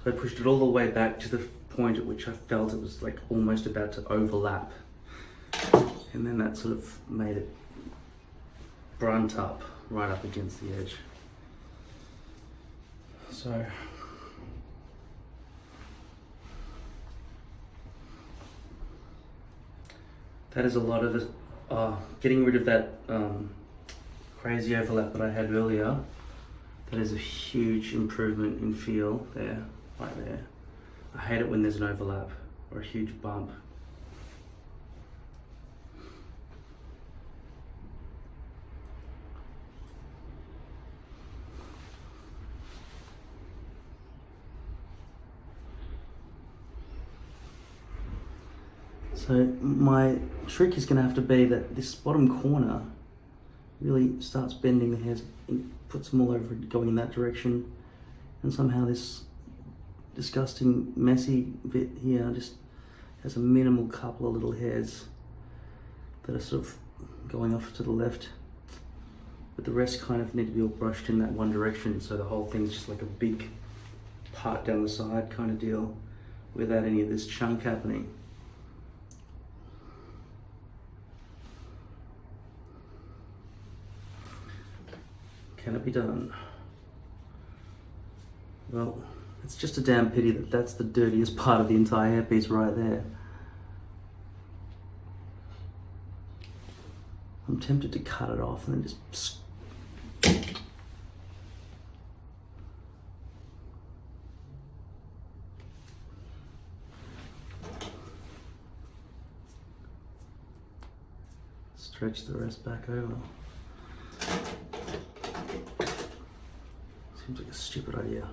So I pushed it all the way back to the point at which I felt it was like almost about to overlap. And then that sort of made it brunt up, right up against the edge. So that is a lot of it. Getting rid of that crazy overlap that I had earlier, that is a huge improvement in feel there, right there. I hate it when there's an overlap or a huge bump. So my trick is going to have to be that this bottom corner really starts bending the hairs, puts them all over going in that direction, and somehow this disgusting messy bit here just has a minimal couple of little hairs that are sort of going off to the left, but the rest kind of need to be all brushed in that one direction, so the whole thing's just like a big part down the side kind of deal without any of this chunk happening. Can it be done? Well, it's just a damn pity that that's the dirtiest part of the entire hairpiece right there. I'm tempted to cut it off and then just... stretch the rest back over. Seems like a stupid idea.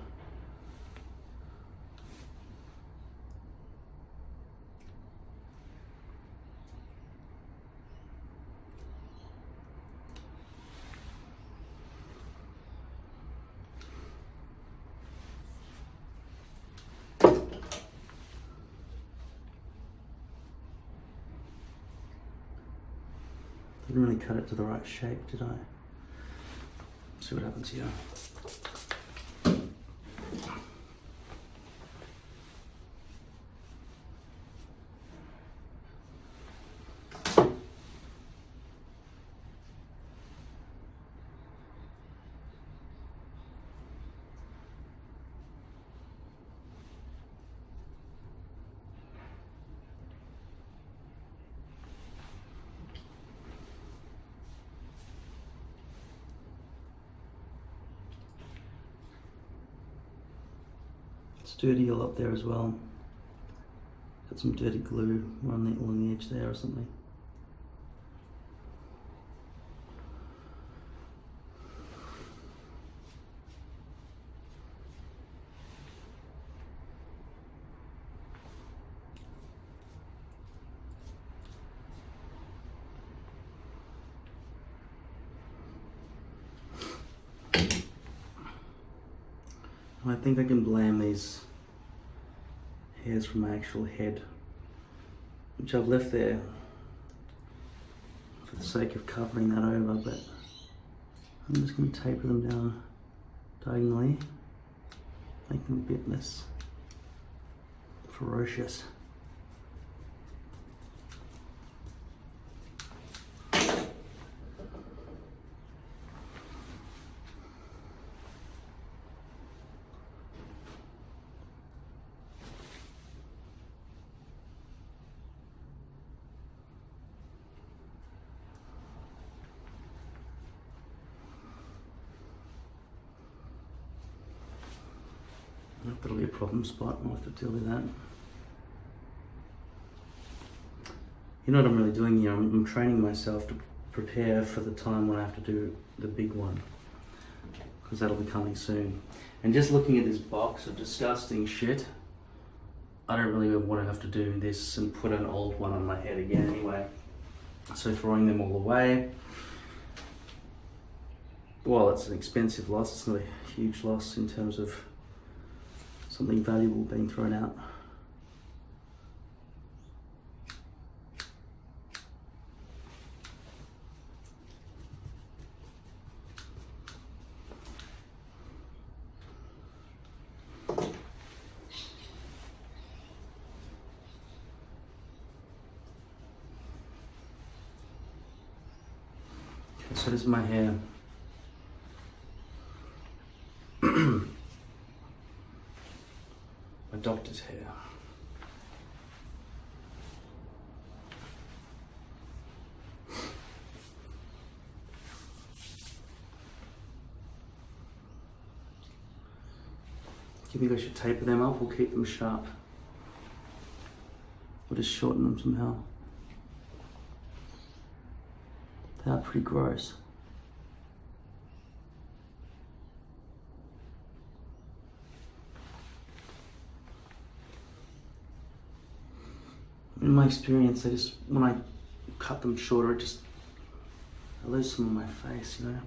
Didn't really cut it to the right shape, did I? Let's see what happens here. It's dirty all up there as well. Got some dirty glue along the edge there or something. I think I can blame these hairs from my actual head, which I've left there for the sake of covering that over, but I'm just going to taper them down diagonally, make them a bit less ferocious. That'll be a problem spot, I'll have to deal with that. You know what I'm really doing here? I'm training myself to prepare for the time when I have to do the big one, because that'll be coming soon. And just looking at this box of disgusting shit, I don't really want to have to do this and put an old one on my head again anyway. So throwing them all away, well, it's an expensive loss. It's not a huge loss in terms of something valuable being thrown out. So this is my hair. My doctor's hair. Do you think I should taper them up or keep them sharp? Or just shorten them somehow? They are pretty gross. In my experience, when I cut them shorter, I lose some of my face, you know.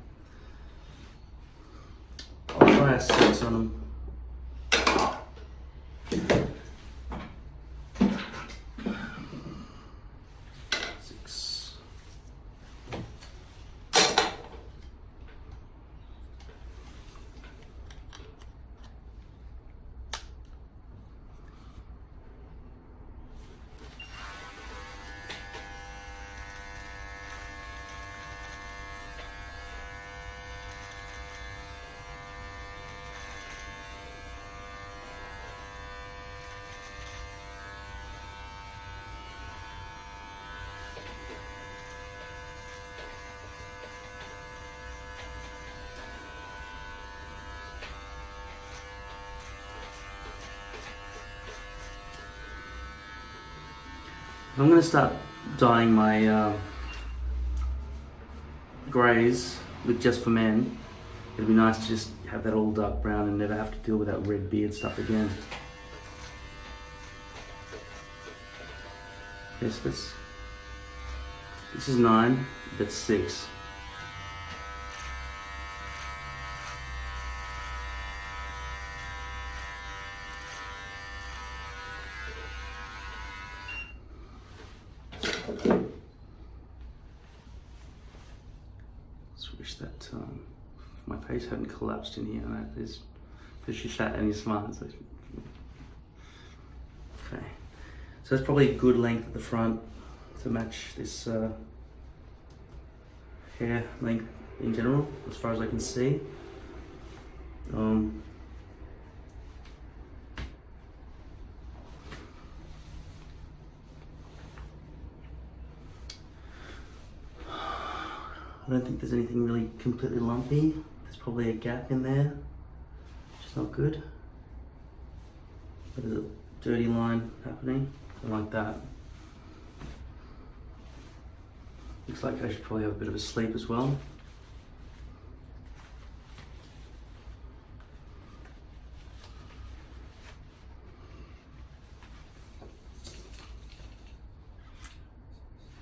I'll try a 6 on them. I'm going to start dyeing my greys with Just for Men. It'd be nice to just have that all dark brown and never have to deal with that red beard stuff again. Yes, this is 9, that's 6. Just wish that my face hadn't collapsed in here. There's you're fat and you're smart. So. Okay, so that's probably a good length at the front to match this hair length in general, as far as I can see. I don't think there's anything really completely lumpy. There's probably a gap in there, which is not good. But there's a dirty line happening, something like that. Looks like I should probably have a bit of a sleep as well.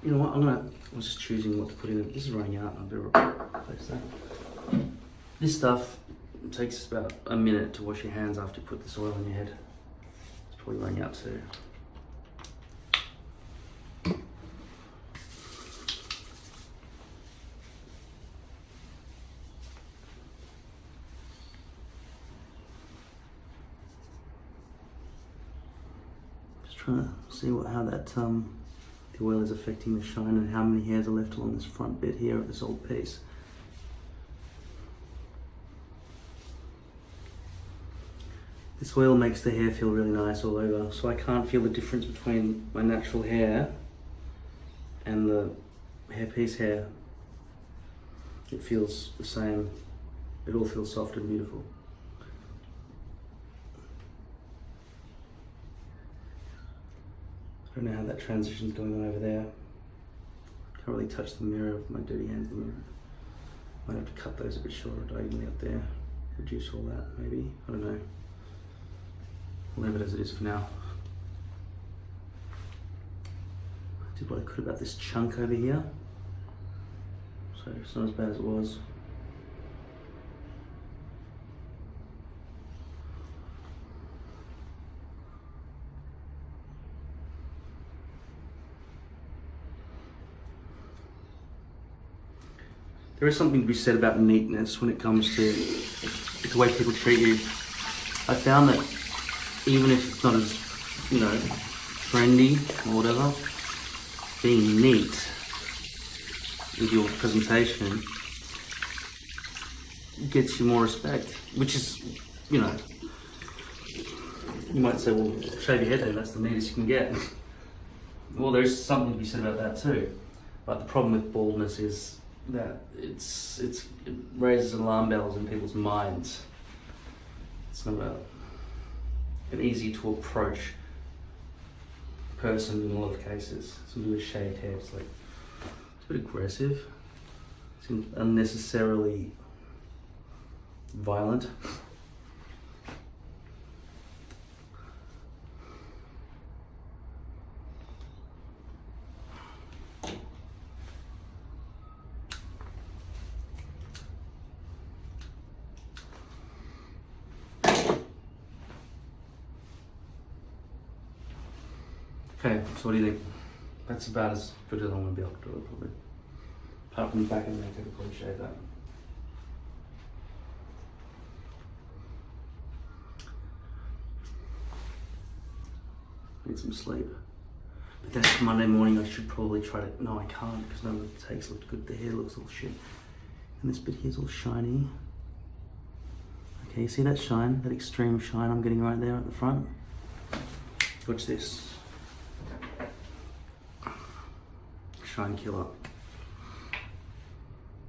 You know what, I was just choosing what to put in it. This is running out, I'll better replace that. This stuff takes about a minute to wash your hands after you put this oil on your head. It's probably running out too. Just trying to see how that the oil is affecting the shine and how many hairs are left along this front bit here of this old piece. This oil makes the hair feel really nice all over, so I can't feel the difference between my natural hair and the hairpiece hair. It feels the same. It all feels soft and beautiful. I don't know how that transition's going on over there. Can't really touch the mirror with my dirty hands in the mirror. Might have to cut those a bit shorter diagonally up there. Reduce all that, maybe. I don't know. I'll leave it as it is for now. I did what I could about this chunk over here. So it's not as bad as it was. There is something to be said about neatness when it comes to the way people treat you. I found that even if it's not as, you know, trendy or whatever, being neat with your presentation gets you more respect, which is, you know, you might say, well, shave your head then, that's the neatest you can get. Well, there's something to be said about that too. But the problem with baldness is that it raises alarm bells in people's minds. It's not an easy to approach person in a lot of cases. Somebody with shaved hair, it's like, it's a bit aggressive. It's unnecessarily violent. Okay, so what do you think? That's about as good as I'm going to be able to do it, probably. Apart from the back of the neck, I could probably shave that. Need some sleep. But that's Monday morning, I should probably try to... No, I can't, because none of the takes looked good. The hair looks all shit. And this bit here's all shiny. Okay, you see that shine? That extreme shine I'm getting right there at the front? Watch this. Shine killer.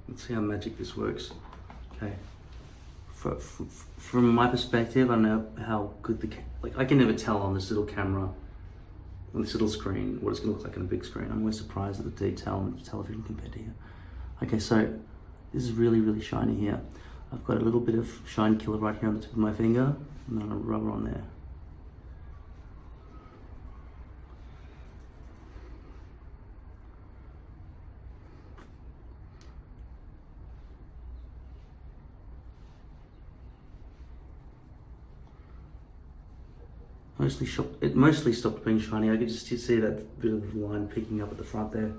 Let's see how magic this works. Okay. From my perspective, I know how good I can never tell on this little camera, on this little screen, what it's going to look like on a big screen. I'm always surprised at the detail on the television compared to here. Okay, so this is really, really shiny here. I've got a little bit of shine killer right here on the tip of my finger, and then I'll rub it on there. It mostly stopped being shiny. I could just see that bit of line picking up at the front there.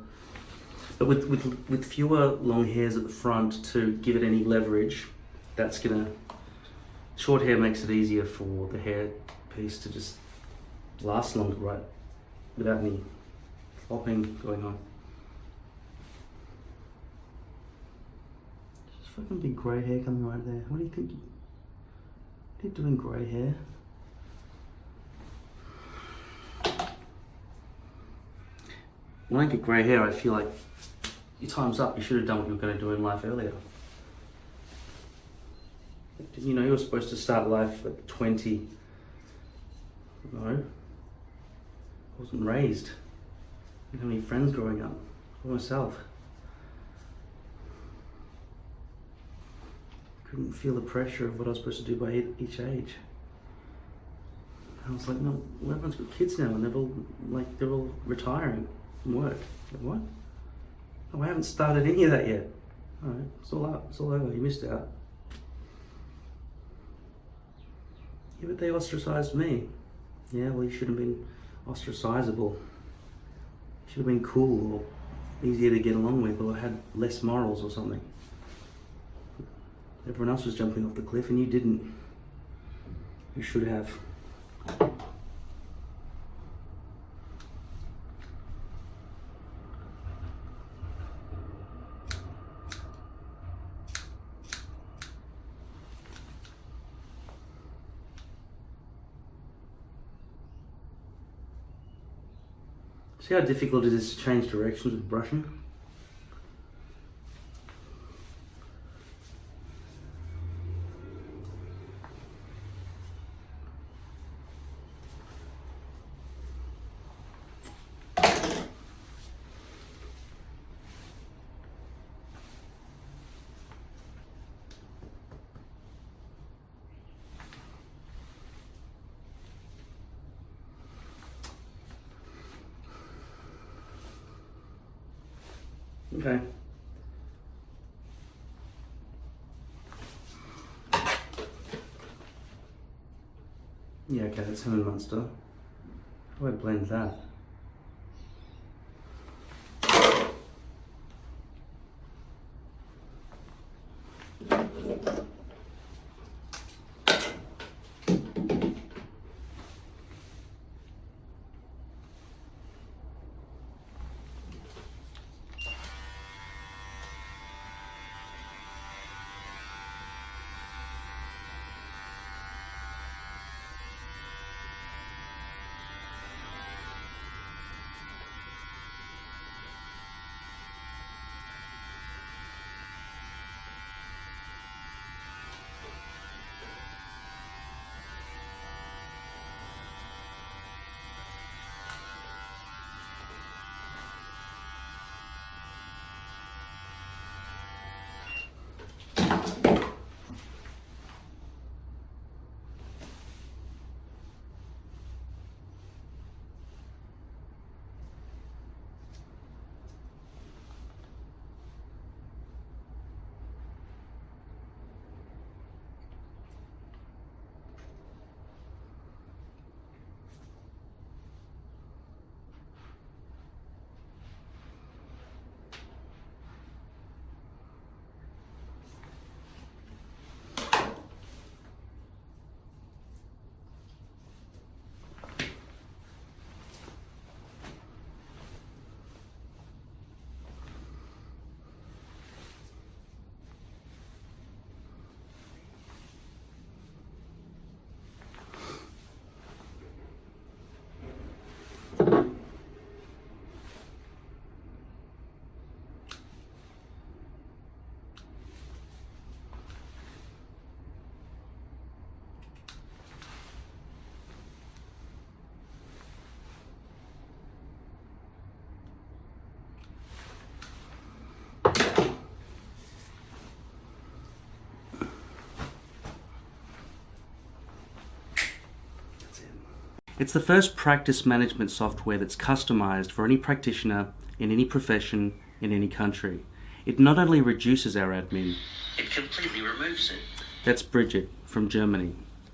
But with fewer long hairs at the front to give it any leverage, that's gonna... Short hair makes it easier for the hair piece to just last longer, right? Without any flopping going on. Just fucking big grey hair coming right there. What do you think? What are you doing, grey hair? When I get grey hair, I feel like your time's up. You should have done what you were going to do in life earlier. You know, you were supposed to start life at 20. No. I wasn't raised. I didn't have any friends growing up. For myself. Couldn't feel the pressure of what I was supposed to do by each age. I was like, no, well, everyone's got kids now and they're all retiring from work. Like, what? Oh, I haven't started any of that yet. Alright, it's all up, it's all over, you missed out. Yeah, but they ostracized me. Yeah, well, you should have been ostracizable. You should have been cool or easier to get along with or had less morals or something. Everyone else was jumping off the cliff and you didn't. You should have. See how difficult it is to change directions with brushing? Okay. Yeah, okay, that's him and Munster. How do I blend that? It's the first practice management software that's customized for any practitioner in any profession in any country. It not only reduces our admin. It completely removes it. That's Bridget from Germany.